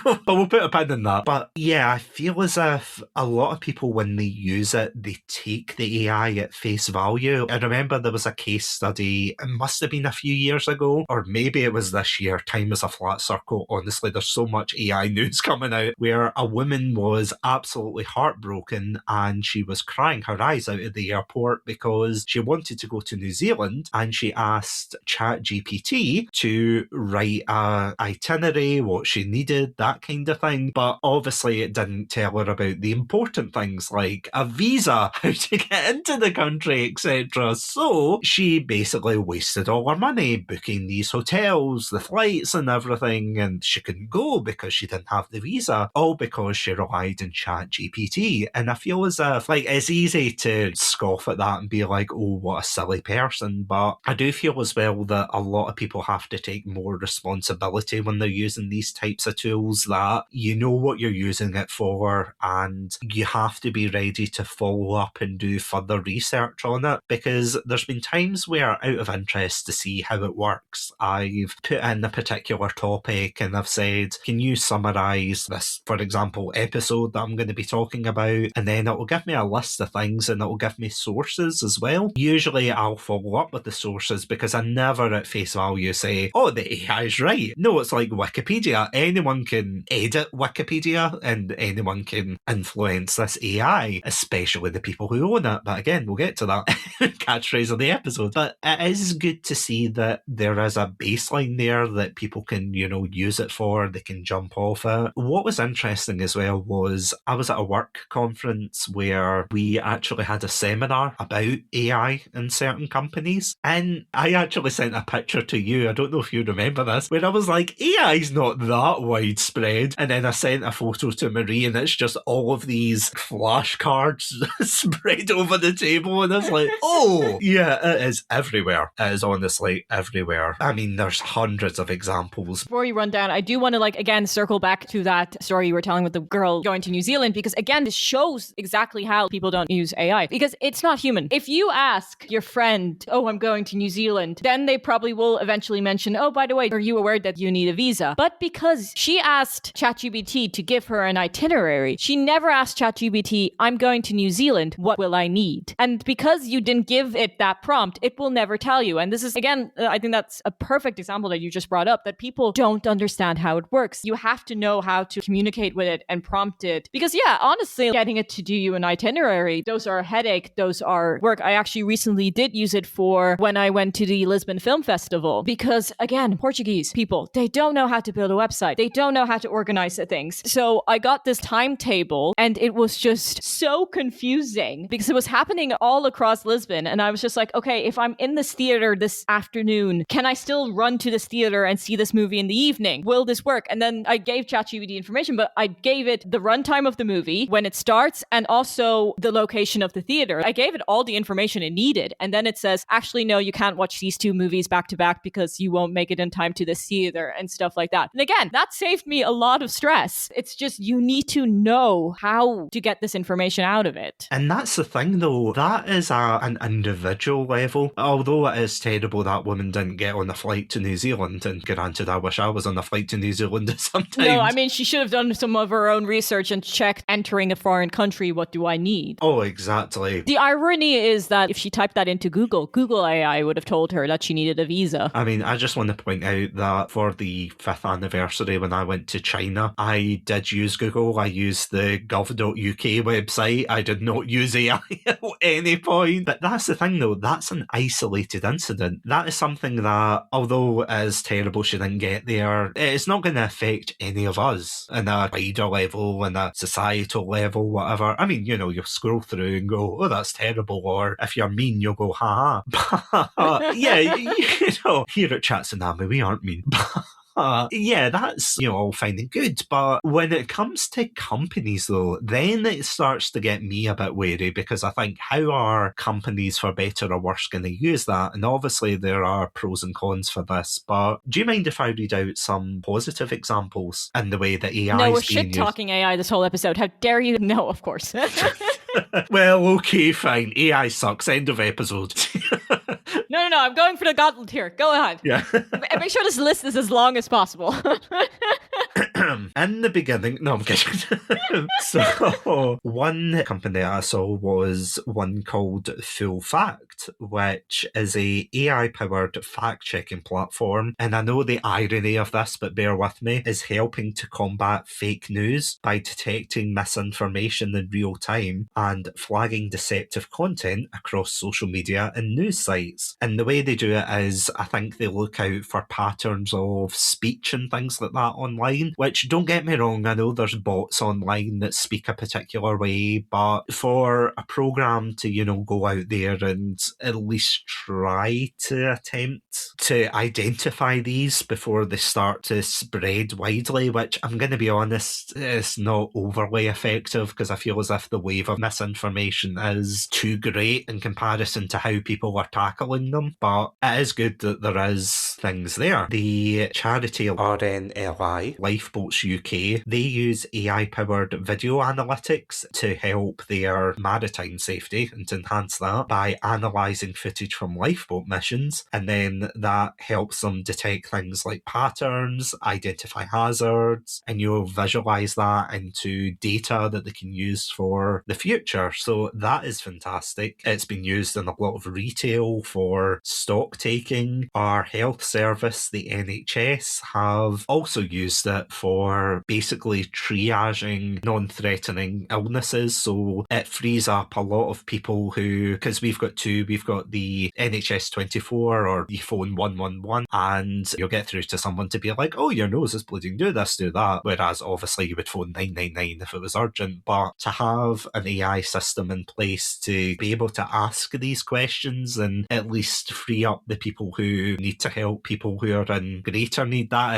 But we'll put a pin in that. But yeah, I feel as if a lot of people, when they use it, they take the AI at face value. I remember there was a case study, it must have been a few years ago, or maybe it was this year. Time is a flat circle. Honestly, there's so much AI news coming out, where a woman was absolutely heartbroken and she was crying her eyes out at the airport because she wanted to go to New Zealand and she asked ChatGPT to write a itinerary, what she needed, that kind of thing. But obviously it didn't tell her about the important things like a visa, how to get into the country, etc. So she basically wasted all her money booking these hotels, the flights and everything, and she couldn't go because she didn't have the visa, all because she relied on ChatGPT. And I feel as if, like, it's easy to scoff at that and be like, oh, what a silly person, but I do feel as well that a lot of people have to take more responsibility when they're using these types of tools, that you know what you're using it for and you have to be ready to follow up and do further research on it, because there's been times where, out of interest to see how it works, I've put in a particular topic and I've said, can you summarise this, for example, episode that I'm going to be talking about? And then it will give me a list of things and it will give me sources as well. Usually I'll follow up with the sources because I never at face value say, oh, the AI is right. No, it's like Wikipedia. Anyone can edit Wikipedia and anyone can influence this AI, especially the people who own it. But again, we'll get to that catchphrase of the episode. But it is good to see that there is a baseline there that people can, use it for. They can jump off it. What was interesting as well was I was at a work conference where we actually had a seminar about AI in certain companies. And I actually sent a picture to you. I don't know if you remember this, where I was like, AI's not that widespread. And then I sent a photo to Marie and it's just all of these flashcards spread over the table. And it's like, oh, yeah, it is everywhere. It is honestly literally everywhere. I mean, there's hundreds of examples. Before you run down, I do want to again circle back to that story you were telling with the girl going to New Zealand, because again, this shows exactly how people don't use AI, because it's not human. If you ask your friend, oh, I'm going to New Zealand, then they probably will eventually mention, oh, by the way, are you aware that you need a visa? But because she asked ChatGPT to give her an itinerary, she never asked ChatGPT, I'm going to New Zealand, what will I need? And because you didn't give it that prompt, it will never tell you. And this is, again, I think that's a perfect example that you just brought up, that people don't understand how it works. You have to know how to communicate with it and prompt it. Because yeah, honestly, getting it to do you an itinerary, those are a headache, those are work. I actually recently did use it for when I went to the Lisbon Film Festival, because again, Portuguese people, they don't know how to build a website. They don't know how to organize things. So I got this timetable and it was just so confusing because it was happening all across Lisbon. And I was just like, okay, if I'm in this theater this afternoon, can I still run to this theater and see this movie in the evening? Will this work? And then I gave ChatGPT information, but I gave it the runtime of the movie, when it starts, and also the location of the theater. I gave it all the information it needed. And then it says, actually, no, you can't watch these two movies back to back because you won't make it in time to this theater and stuff like that. And again, that saved me a lot of stress. It's just, you need to know how to get this information out of it. And that's the thing, though. That is an individual level. Although it is terrible that woman didn't get on a flight to New Zealand, and granted, I wish I was on a flight to New Zealand sometimes. No, I mean, she should have done some of her own research and checked, entering a foreign country, what do I need? Oh, exactly. The irony is that if she typed that into Google AI would have told her that she needed a visa. I mean, I just want to point out that for the 5th anniversary when I went to China, I did use Google. I used the gov.uk website. I did not use AI at any point. But that's the thing, though. That's an isolated incident. That is something that, although it is terrible she didn't get there, it's not going to affect any of us in a wider level, in a societal level, whatever. I mean, you'll scroll through and go, oh, that's terrible. Or if you're mean, you'll go, ha ha. But yeah, here at Chatsunami, we aren't mean. Yeah, that's, all fine and good. But when it comes to companies, though, then it starts to get me a bit wary, because I think, how are companies, for better or worse, going to use that? And obviously there are pros and cons for this, but do you mind if I read out some positive examples in the way that AI No, we're is being shit-talking AI this whole episode. How dare you? No, of course. Well, okay, fine. AI sucks. End of episode. No, I'm going for the gauntlet here. Go ahead. Yeah. Make sure this list is as long as possible. In the beginning, no, I'm kidding. So, one company I saw was one called Full Fact, which is a AI-powered fact-checking platform. And I know the irony of this, but bear with me, is helping to combat fake news by detecting misinformation in real time and flagging deceptive content across social media and news sites. And the way they do it is, I think they look out for patterns of speech and things like that online, which, don't get me wrong, I know there's bots online that speak a particular way, but for a program to, go out there and at least try to attempt to identify these before they start to spread widely, which, I'm going to be honest, is not overly effective, because I feel as if the wave of misinformation is too great in comparison to how people are tackling them. But it is good that there is things there. The charity RNLI, Lifeboats UK, they use AI-powered video analytics to help their maritime safety and to enhance that by analysing footage from lifeboat missions, and then that helps them detect things like patterns, identify hazards, and you'll visualise that into data that they can use for the future. So that is fantastic. It's been used in a lot of retail for stock taking. Our health service, the NHS, have also used it for basically triaging non-threatening illnesses. So it frees up a lot of people who, because we've got the NHS 24 or you phone 111 and you'll get through to someone to be like, oh, your nose is bleeding, do this, do that. Whereas obviously you would phone 999 if it was urgent. But to have an AI system in place to be able to ask these questions and at least free up the people who need to help help people who are in greater need. That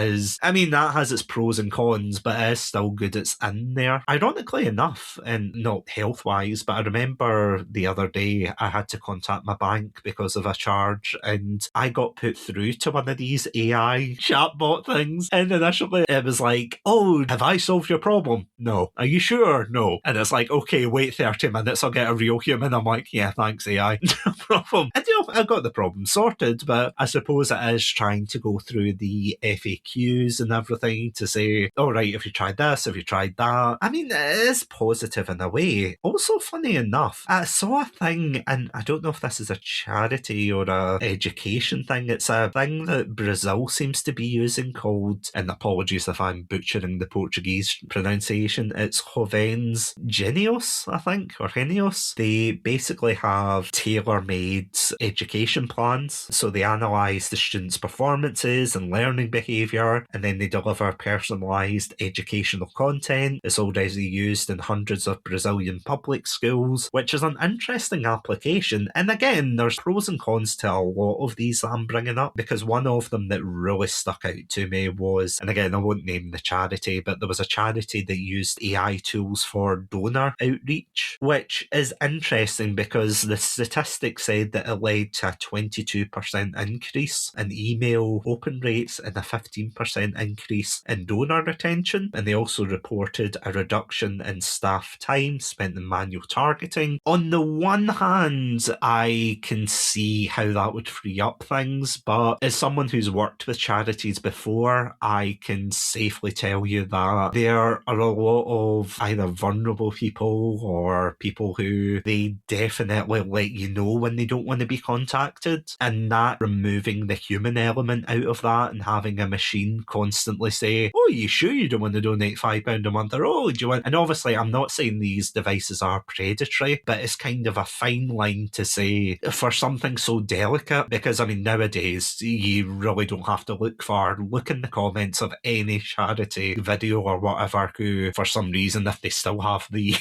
has its pros and cons, but it is still good it's in there. Ironically enough, and not health-wise, but I remember the other day I had to contact my bank because of a charge, and I got put through to one of these AI chatbot things, and initially it was like, oh, have I solved your problem? No. Are you sure? No. And it's like, okay, wait 30 minutes, I'll get a real human. I'm like, yeah, thanks AI. No problem. And I got the problem sorted, but I suppose it is trying to go through the FAQs and everything to say, all right, have you tried this? Have you tried that? I mean, it is positive in a way. Also, funny enough, I saw a thing, and I don't know if this is a charity or a education thing. It's a thing that Brazil seems to be using called, and apologies if I'm butchering the Portuguese pronunciation, it's Jovens Genius, I think, or Genius. They basically have tailor-made education plans. So they analyse the students' performances and learning behaviour, and then they deliver personalised educational content. It's already used in hundreds of Brazilian public schools, which is an interesting application. And again, there's pros and cons to a lot of these that I'm bringing up, because one of them that really stuck out to me was, and again, I won't name the charity, but there was a charity that used AI tools for donor outreach, which is interesting because the statistics said that it led to a 22% increase in email open rates and a 15% increase in donor retention. And they also reported a reduction in staff time spent in manual targeting. On the one hand, I can see how that would free up things, but as someone who's worked with charities before, I can safely tell you that there are a lot of either vulnerable people or people who they definitely let you know when they don't want to be contacted, and that removing the human element out of that and having a machine constantly say, oh, you sure you don't want to donate £5 a month, or oh, do you want, and obviously I'm not saying these devices are predatory, but it's kind of a fine line to say for something so delicate, because I mean nowadays you really don't have to look far. Look in the comments of any charity video or whatever who for some reason, if they still have the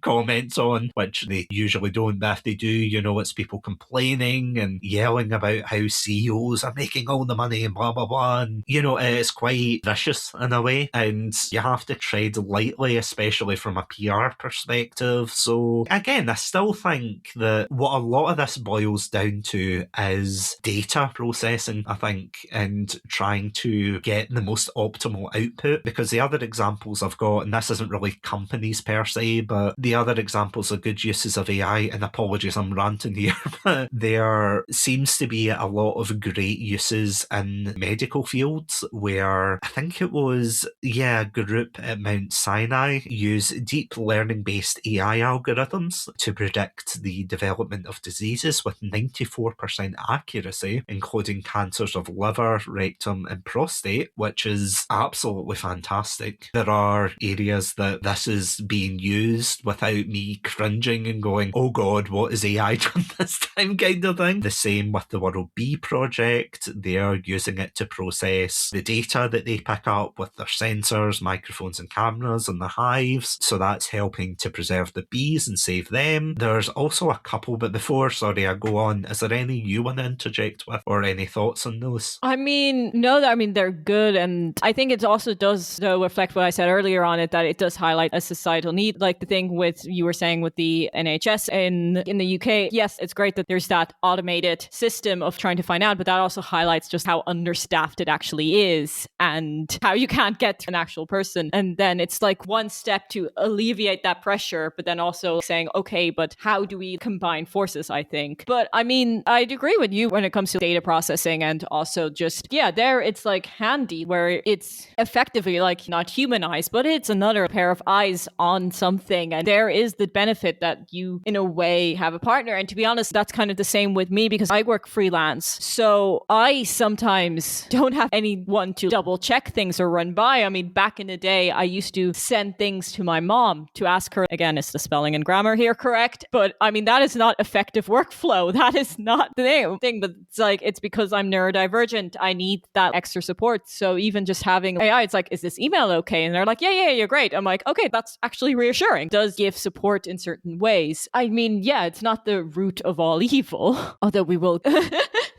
comments on, which they usually don't, but if they do, you know, it's people complaining and yelling about how CEOs are making all the money and blah blah blah, and you know, it's quite vicious in a way, and you have to tread lightly, especially from a PR perspective. So again, I still think that what a lot of this boils down to is data processing, I think, and trying to get the most optimal output, because the other examples I've got, and this isn't really companies per se, but the other examples of good uses of AI, and apologies I'm ranting here, but there seems to be a lot of great uses in medical fields where I think it was, a group at Mount Sinai use deep learning based AI algorithms to predict the development of diseases with 94% accuracy, including cancers of liver, rectum and prostate, which is absolutely fantastic. There are areas that this is being used without me cringing and going, oh god, what has AI done this time, kind of thing. The same with the World Bee Project. They're using it to process the data that they pick up with their sensors, microphones and cameras in their hives, so that's helping to preserve the bees and save them. There's also a couple, but before, sorry, I go on, is there any you want to interject with or any thoughts on those? I mean, no, I mean, they're good. And I think it also does, though, reflect what I said earlier on it, that it does highlight a societal need. Like the thing with, you were saying with the NHS in the UK, yes, it's great that there's that automated system of trying to find out, but that also highlights just how understaffed it actually is and how you can't get an actual person. And then it's like one step to alleviate that pressure, but then also saying, okay, but how do we combine forces, I think. But I mean, I'd agree with you when it comes to data processing, and also just, there it's like handy where it's effectively like not humanized, but it's another pair of eyes on something. And there is the benefit that you, in a way, have a partner. And to be honest, that's kind of the same with me because I work freelance. So I sometimes don't have anyone to double check things or run by. I mean, back in the day, I used to send things to my mom to ask her, again, is the spelling and grammar here correct? But I mean, that is not effective workflow. That is not the thing, but it's like, it's because I'm neurodivergent. I need that extra support. So even just having AI, it's like, is this email okay? And they're like, yeah, you're great. I'm like, okay, that's actually reassuring. It does give support in certain ways. I mean, it's not the root of all evil, although we will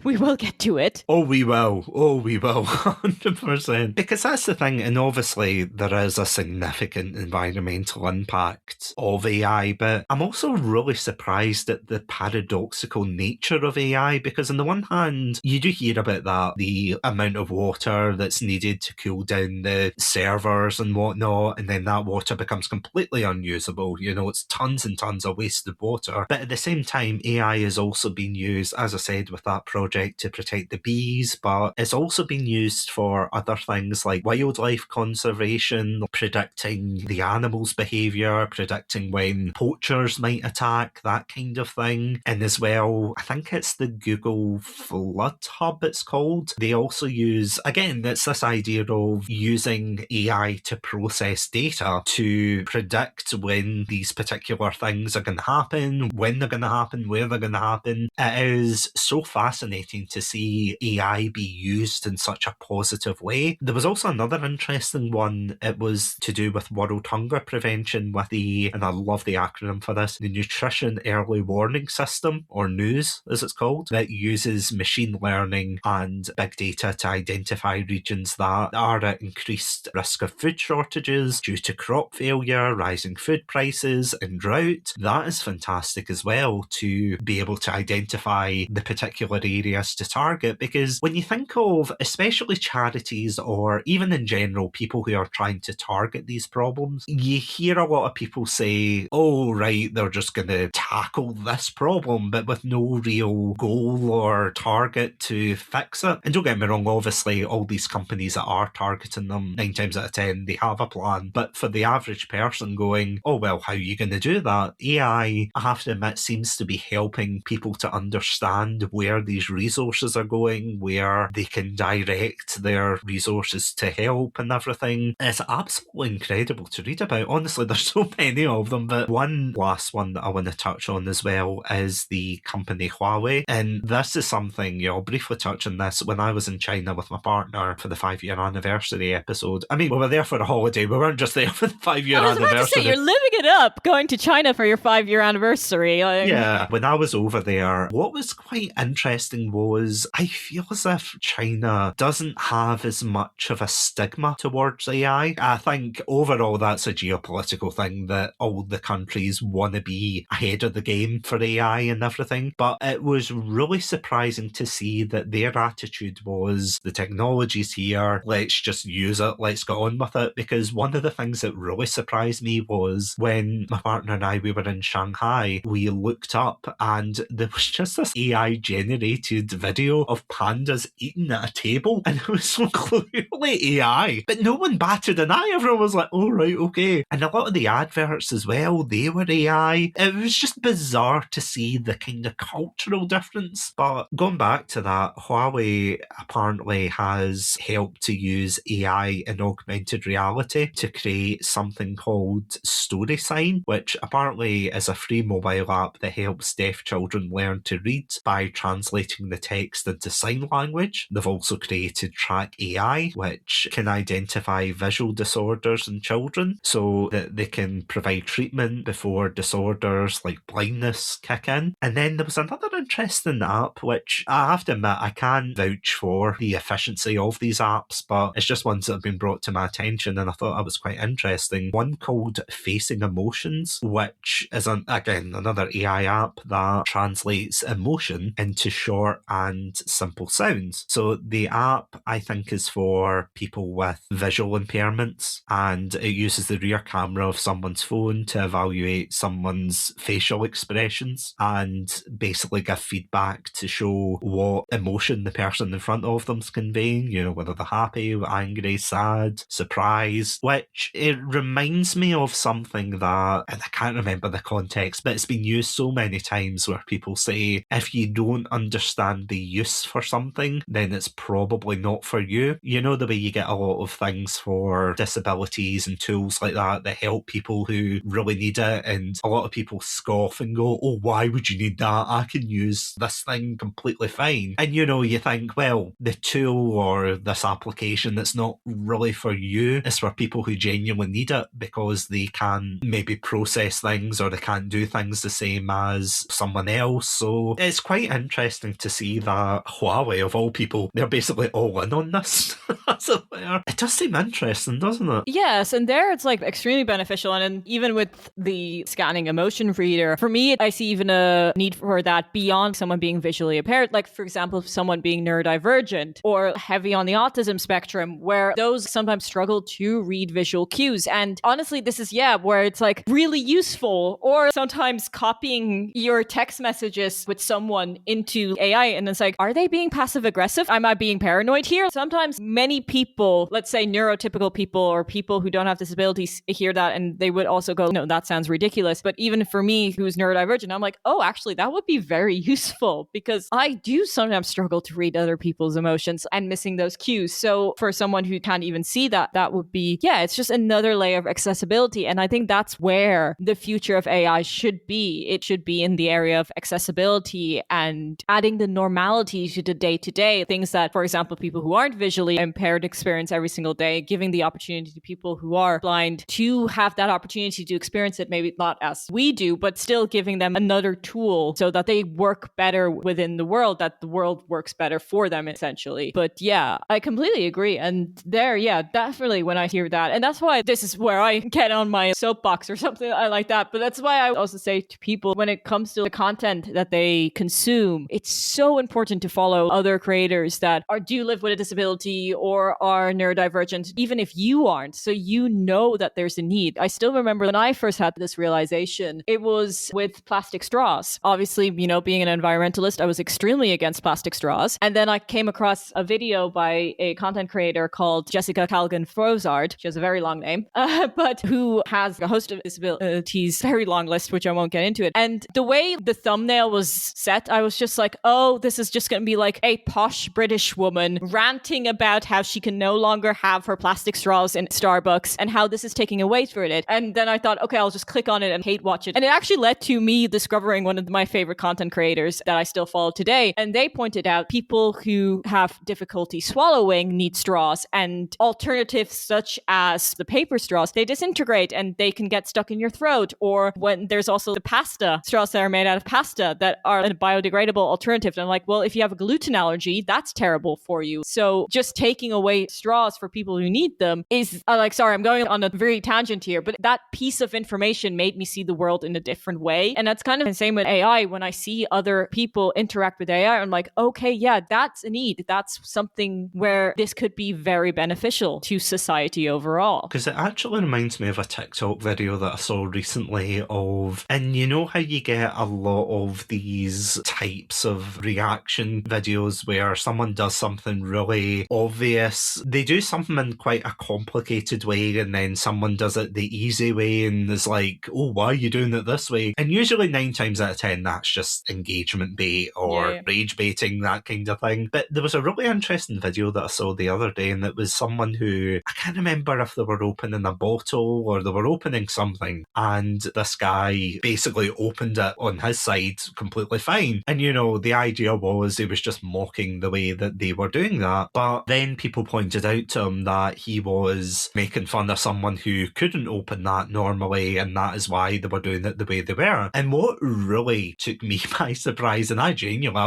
We will get to it. Oh, we will. 100%. Because that's the thing, and obviously there is a significant environmental impact of AI, but I'm also really surprised at the paradoxical nature of AI, because on the one hand, you do hear about that, the amount of water that's needed to cool down the servers and whatnot, and then that water becomes completely unusable. You know, it's tons and tons of wasted water. But at the same time, AI is also being used, as I said, with that project to protect the bees, but it's also been used for other things like wildlife conservation, predicting the animals' behaviour, predicting when poachers might attack, that kind of thing. And as well, I think it's the Google Flood Hub it's called. They also use, again, it's this idea of using AI to process data to predict when these particular things are going to happen, when they're going to happen, where they're going to happen. It is so fascinating to see AI be used in such a positive way. There was also another interesting one. It was to do with world hunger prevention with and I love the acronym for this, the Nutrition Early Warning System, or NEWS as it's called, that uses machine learning and big data to identify regions that are at increased risk of food shortages due to crop failure, rising food prices and drought. That is fantastic as well, to be able to identify the particular areas to target, because when you think of especially charities or even in general people who are trying to target these problems, you hear a lot of people say, oh right, they're just going to tackle this problem but with no real goal or target to fix it. And don't get me wrong, obviously all these companies that are targeting them, 9 times out of 10 they have a plan, but for the average person going, oh well, how are you going to do that? AI, I have to admit, seems to be helping people to understand where these resources are going, where they can direct their resources to help and everything. It's absolutely incredible to read about. Honestly, there's so many of them, but one last one that I want to touch on as well is the company Huawei. And this is something, I'll briefly touch on this. When I was in China with my partner for the 5-year anniversary episode, I mean, we were there for a holiday, we weren't just there for the 5-year I was anniversary. about to say, you're living it up, going to China for your 5-year anniversary. Yeah, when I was over there, what was quite interesting was I feel as if China doesn't have as much of a stigma towards AI. I think overall that's a geopolitical thing, that all the countries want to be ahead of the game for AI and everything. But it was really surprising to see that their attitude was, the technology's here, let's just use it, let's get on with it. Because one of the things that really surprised me was when my partner and I, we were in Shanghai, we looked up and there was just this AI generated video of pandas eating at a table, and it was so clearly AI, but no one batted an eye. Everyone was like, oh right, okay. And a lot of the adverts as well, they were AI. It was just bizarre to see the kind of cultural difference. But going back to that, Huawei apparently has helped to use AI in augmented reality to create something called StorySign, which apparently is a free mobile app that helps deaf children learn to read by translating the text into sign language. They've also created Track AI, which can identify visual disorders in children so that they can provide treatment before disorders like blindness kick in. And then there was another interesting app, which I have to admit I can't vouch for the efficiency of these apps, but it's just ones that have been brought to my attention and I thought that was quite interesting. One called Facing Emotions, which is again another AI app that translates emotion into short and simple sounds. So the app, I think, is for people with visual impairments, and it uses the rear camera of someone's phone to evaluate someone's facial expressions and basically give feedback to show what emotion the person in front of them's conveying, whether they're happy, angry, sad, surprised, which it reminds me of something that, and I can't remember the context, but it's been used so many times where people say, if you don't understand the use for something, then it's probably not for you. You know, the way you get a lot of things for disabilities and tools like that help people who really need it, and a lot of people scoff and go, oh, why would you need that? I can use this thing completely fine. And you think, well, the tool or this application that's not really for you is for people who genuinely need it because they can maybe process things or they can't do things the same as someone else. So it's quite interesting to see that Huawei, of all people, they're basically all in on this, as it were. It does seem interesting, doesn't it? Yes, and there it's like extremely beneficial. And even with the scanning emotion reader, for me, I see even a need for that beyond someone being visually impaired. Like, for example, someone being neurodivergent or heavy on the autism spectrum, where those sometimes struggle to read visual cues. And honestly, this is, where it's like really useful. Or sometimes copying your text messages with someone into AI, and it's like, are they being passive aggressive? Am I being paranoid here? Sometimes many people, let's say neurotypical people or people who don't have disabilities, hear that and they would also go, no, that sounds ridiculous. But even for me, who's neurodivergent, I'm like, oh, actually, that would be very useful, because I do sometimes struggle to read other people's emotions and missing those cues. So for someone who can't even see that, that would be, it's just another layer of accessibility. And I think that's where the future of AI should be. It should be in the area of accessibility and adding the normality to the day-to-day things that, for example, people who aren't visually impaired experience every single day, giving the opportunity to people who are blind to have that opportunity to experience it, maybe not as we do, but still giving them another tool so that they work better within the world, that the world works better for them, essentially. But yeah, I completely agree. And there, definitely when I hear that, and that's why this is where I get on my soapbox or something like that. But that's why I also say to people, when it comes to the content that they consume, it's so important to follow other creators that do live with a disability or are neurodivergent, even if you aren't, so you know that there's a need. I still remember when I first had this realization, it was with plastic straws. Obviously, being an environmentalist, I was extremely against plastic straws. And then I came across a video by a content creator called Jessica Calgan-Frozard. She has a very long name, but who has a host of disabilities, very long list, which I won't get into it. And the way the thumbnail was set, I was just like, oh, this is just going to be like a posh British woman ranting about how she can no longer have her plastic straws in Starbucks and how this is taking away from it. And then I thought, okay, I'll just click on it and hate watch it. And it actually led to me discovering one of my favorite content creators that I still follow today. And they pointed out people who have difficulty swallowing need straws, and alternatives such as the paper straws, they disintegrate and they can get stuck in your throat. Or when there's also the pasta straws that are made out of pasta that are a biodegradable alternative. And I'm like, well, if you have a gluten allergy, that's terrible for you. So just taking away straws for people who need them is sorry, I'm going on a very tangent here, but that piece of information made me see the world in a different way. And that's kind of the same with AI. When I see other people interact with AI, I'm like, okay, that's a need. That's something where this could be very beneficial to society overall. Because it actually reminds me of a TikTok video that I saw recently of, and you know how you get a lot of these types of reaction videos where someone does something really obvious. They do something in quite a complicated way, and then someone does it the easy way and is like, oh, why are you doing it this way? And usually 9 times out of 10, that's just engagement bait or rage baiting, that kind of thing. But there was a really interesting video that I saw the other day, and it was someone who, I can't remember if they were opening a bottle or they were opening something, and this guy basically opened it on his side completely fine. And the idea was he was just mocking the way that they were doing that. But then people pointed out to him that he was making fun of someone who couldn't open that normally, and that is why they were doing it the way they were. And what really took me by surprise, and I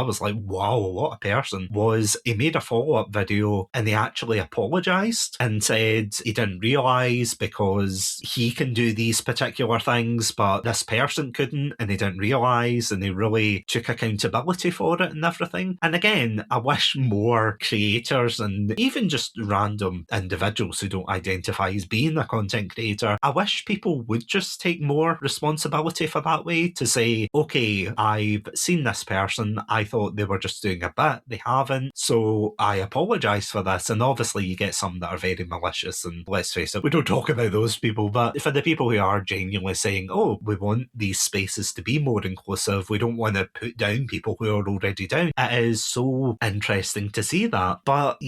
was like, wow, what a person, was he made a follow-up video and he actually apologised and said he didn't realise because he can do these particular things, but this person couldn't, and he didn't realise, and he really took accountability for it and everything. And again, I wish more creators and even just random individuals who don't identify as being a content creator, I wish people would just take more responsibility for that way, to say, okay, I've seen this person, I thought they were just doing a bit, they haven't, so I apologise for this. And obviously you get some that are very malicious, and let's face it, we don't talk about those people, but for the people who are genuinely saying, oh, we want these spaces to be more inclusive, we don't want to put down people who are already down, it is so interesting to see that. But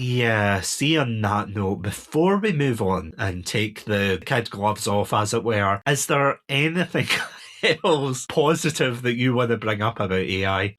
see, on that note, before we move on and take the kid gloves off, as it were, is there anything else positive that you want to bring up about AI?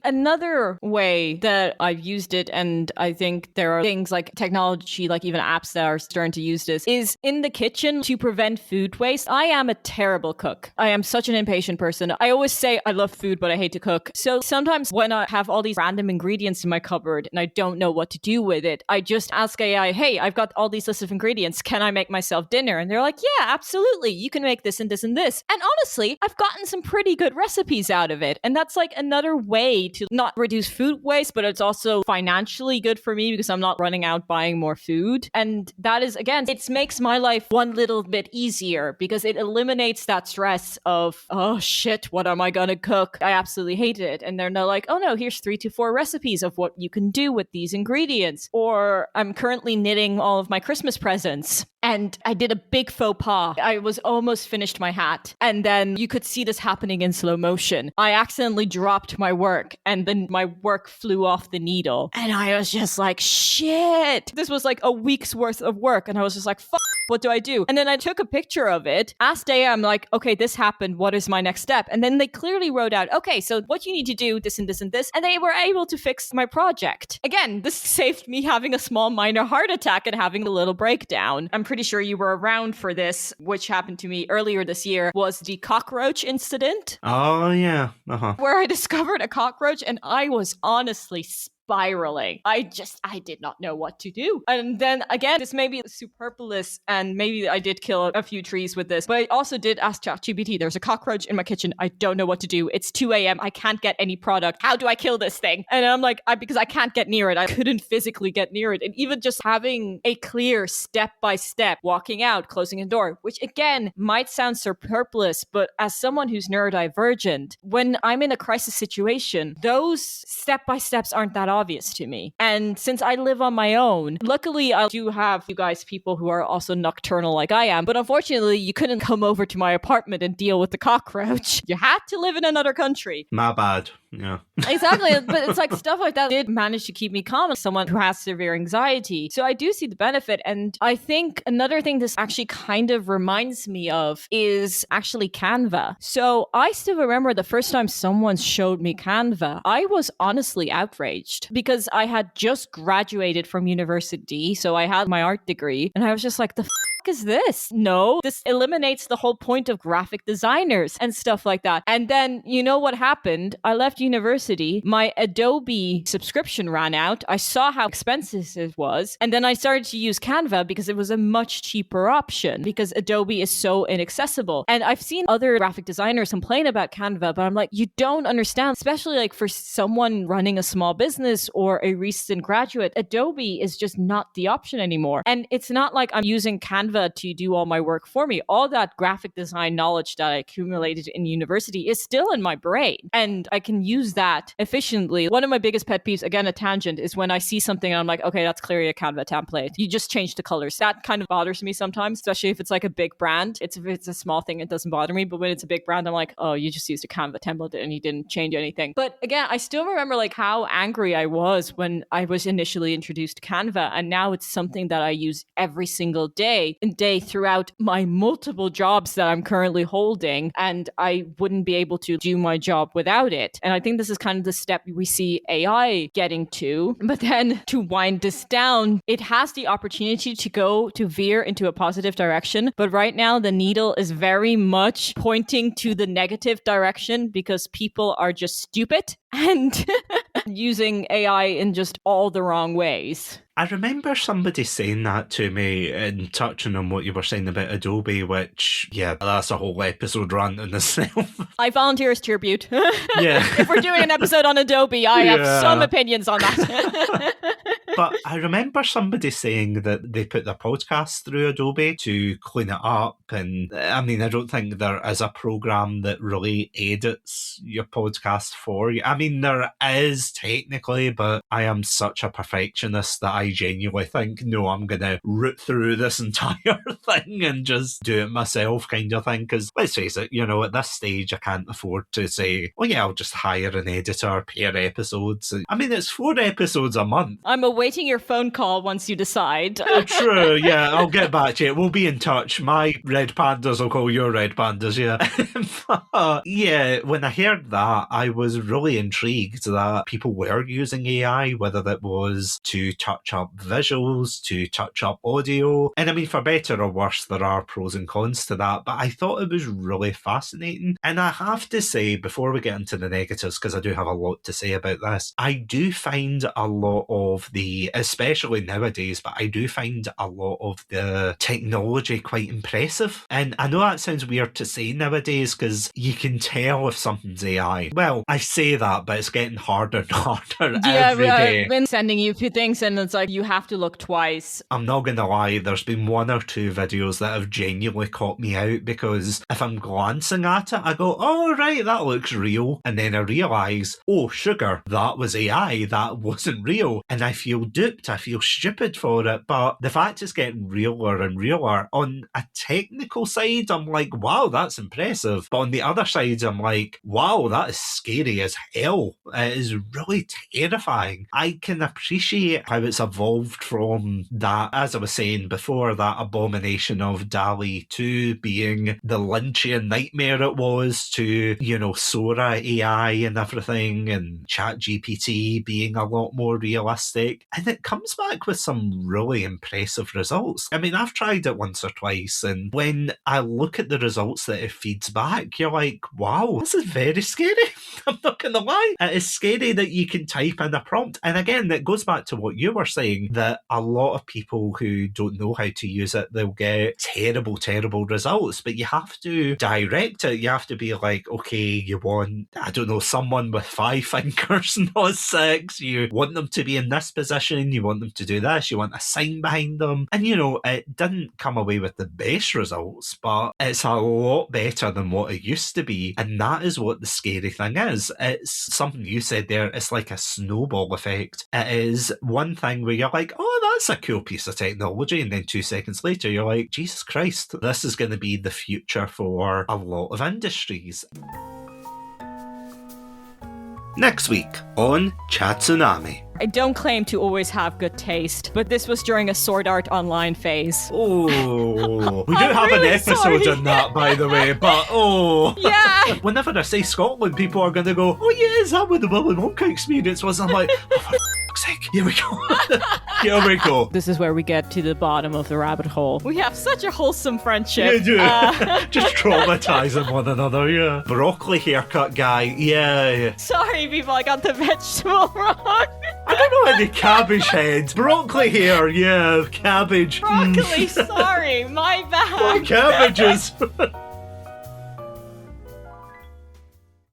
Another way that I've used it, and I think there are things like technology, like even apps that are starting to use this, is in the kitchen to prevent food waste. I am a terrible cook. I am such an impatient person. I always say I love food, but I hate to cook. So sometimes when I have all these random ingredients in my cupboard and I don't know what to do with it, I just ask AI, hey, I've got all these lists of ingredients. Can I make myself dinner? And they're like, yeah, absolutely. You can make this and this and this. And honestly, I've gotten some pretty good recipes out of it. And that's like another way to not reduce food waste, but it's also financially good for me because I'm not running out buying more food. And that is, again, it makes my life one little bit easier because it eliminates that stress of, oh shit, what am I gonna cook? I absolutely hate it. And they're not like, oh no, here's 3 to 4 recipes of what you can do with these ingredients. Or I'm currently knitting all of my Christmas presents. And I did a big faux pas. I was almost finished my hat. And then you could see this happening in slow motion. I accidentally dropped my work and then my work flew off the needle. And I was just like, shit. This was like a week's worth of work. And I was just like, fuck, what do I do? And then I took a picture of it, asked AI, I'm like, okay, this happened. What is my next step? And then they clearly wrote out, okay, so what you need to do, this and this and this. And they were able to fix my project. Again, this saved me having a small minor heart attack and having a little breakdown. I'm pretty sure you were around for this, which happened to me earlier this year, was the cockroach incident. Oh, yeah. Where I discovered a cockroach and I was honestly spiraling. I did not know what to do. And then again, this may be superfluous and maybe I did kill a few trees with this, but I also did ask ChatGPT, there's a cockroach in my kitchen. I don't know what to do. It's 2 a.m. I can't get any product. How do I kill this thing? And I'm like, because I can't get near it. I couldn't physically get near it. And even just having a clear step-by-step walking out, closing a door, which again might sound superfluous, but as someone who's neurodivergent, when I'm in a crisis situation, those step-by-steps aren't that obvious to me. And since I live on my own, luckily I do have you guys people who are also nocturnal like I am, but unfortunately you couldn't come over to my apartment and deal with the cockroach. You had to live in another country. My bad. Yeah. Exactly. But it's like stuff like that did manage to keep me calm as someone who has severe anxiety. So I do see the benefit. And I think another thing this actually kind of reminds me of is actually Canva. So I still remember the first time someone showed me Canva, I was honestly outraged because I had just graduated from university. So I had my art degree and I was just like, the is this? No, this eliminates the whole point of graphic designers and stuff like that. And then you know what happened? I left university, my Adobe subscription ran out. I saw how expensive it was. And then I started to use Canva because it was a much cheaper option because Adobe is so inaccessible. And I've seen other graphic designers complain about Canva, but I'm like, you don't understand, especially like for someone running a small business or a recent graduate, Adobe is just not the option anymore. And it's not like I'm using Canva to do all my work for me. All that graphic design knowledge that I accumulated in university is still in my brain and I can use that efficiently. One of my biggest pet peeves, again, a tangent, is when I see something and I'm like, okay, that's clearly a Canva template. You just change the colors. That kind of bothers me sometimes, especially if it's like a big brand. If it's a small thing, it doesn't bother me. But when it's a big brand, I'm like, oh, you just used a Canva template and you didn't change anything. But again, I still remember like how angry I was when I was initially introduced to Canva. And now it's something that I use every single day throughout my multiple jobs that I'm currently holding, and I wouldn't be able to do my job without it. And I think this is kind of the step we see AI getting to. But then to wind this down, it has the opportunity to veer into a positive direction. But right now, the needle is very much pointing to the negative direction because people are just stupid and using AI in just all the wrong ways. I remember somebody saying that to me and touching on what you were saying about Adobe, which, yeah, that's a whole episode rant in itself. I volunteer as tribute. Yeah. If we're doing an episode on Adobe, I have some opinions on that. But I remember somebody saying that they put their podcast through Adobe to clean it up. And I mean, I don't think there is a program that really edits your podcast for you. I mean, there is technically, but I am such a perfectionist that I genuinely think, no, I'm going to root through this entire thing and just do it myself kind of thing. Because let's face it, you know, at this stage, I can't afford to say, oh yeah, I'll just hire an editor per episodes. I mean, it's 4 episodes a month. I'm aware awaiting your phone call once you decide. True, yeah, I'll get back to you. We'll be in touch. My red pandas will call your red pandas, yeah. Yeah, when I heard that, I was really intrigued that people were using AI, whether that was to touch up visuals, to touch up audio. And I mean, for better or worse, there are pros and cons to that, but I thought it was really fascinating. And I have to say, before we get into the negatives, because I do have a lot to say about this, I do find a lot of the, especially nowadays, but I do find a lot of the technology quite impressive. And I know that sounds weird to say nowadays, because you can tell if something's AI. Well, I say that, but it's getting harder and harder every day. I've been sending you a few things and it's like, you have to look twice. I'm not going to lie, there's been one or two videos that have genuinely caught me out, because if I'm glancing at it, I go, oh, right, that looks real. And then I realise, oh, sugar, that was AI, that wasn't real. And I feel duped, I feel stupid for it. But the fact it's getting realer and realer, on a technical side, I'm like, wow, that's impressive. But on the other side, I'm like, wow, that is scary as hell. It is really terrifying. I can appreciate how it's evolved from that, as I was saying before, that abomination of DALL-E 2 being the Lynchian nightmare it was, to, you know, Sora AI and everything, and ChatGPT being a lot more realistic. And it comes back with some really impressive results. I mean, I've tried it once or twice, and when I look at the results that it feeds back, you're like, wow, this is very scary. I'm not going to lie. It is scary that you can type in a prompt. And again, that goes back to what you were saying, that a lot of people who don't know how to use it, they'll get terrible, terrible results. But you have to direct it. You have to be like, okay, you want, I don't know, someone with 5 fingers, not 6. You want them to be in this position. You want them to do this. You want a sign behind them. And, you know, it didn't come away with the best results, but it's a lot better than what it used to be. And that is what the scary thing is. It's something you said there. It's like a snowball effect. It is one thing where you're like, oh, that's a cool piece of technology. And then 2 seconds later, you're like, Jesus Christ, this is going to be the future for a lot of industries. Next week on Chatsunami. I don't claim to always have good taste, but this was during a Sword Art Online phase. Oh, we do have really an episode sorry. on that, by the way, but oh. Yeah. Whenever I say Scotland, people are going to go, oh yeah, is that what the Willy Wonka experience was? I'm like, oh, for fuck's sake, here we go. Here we go. This is where we get to the bottom of the rabbit hole. We have such a wholesome friendship. You do. Just traumatising one another, yeah. Broccoli haircut guy, yeah. Sorry, people, I got the vegetable wrong. I don't know any cabbage head. Broccoli hair, yeah, cabbage. Broccoli, sorry, my bad. Why cabbages?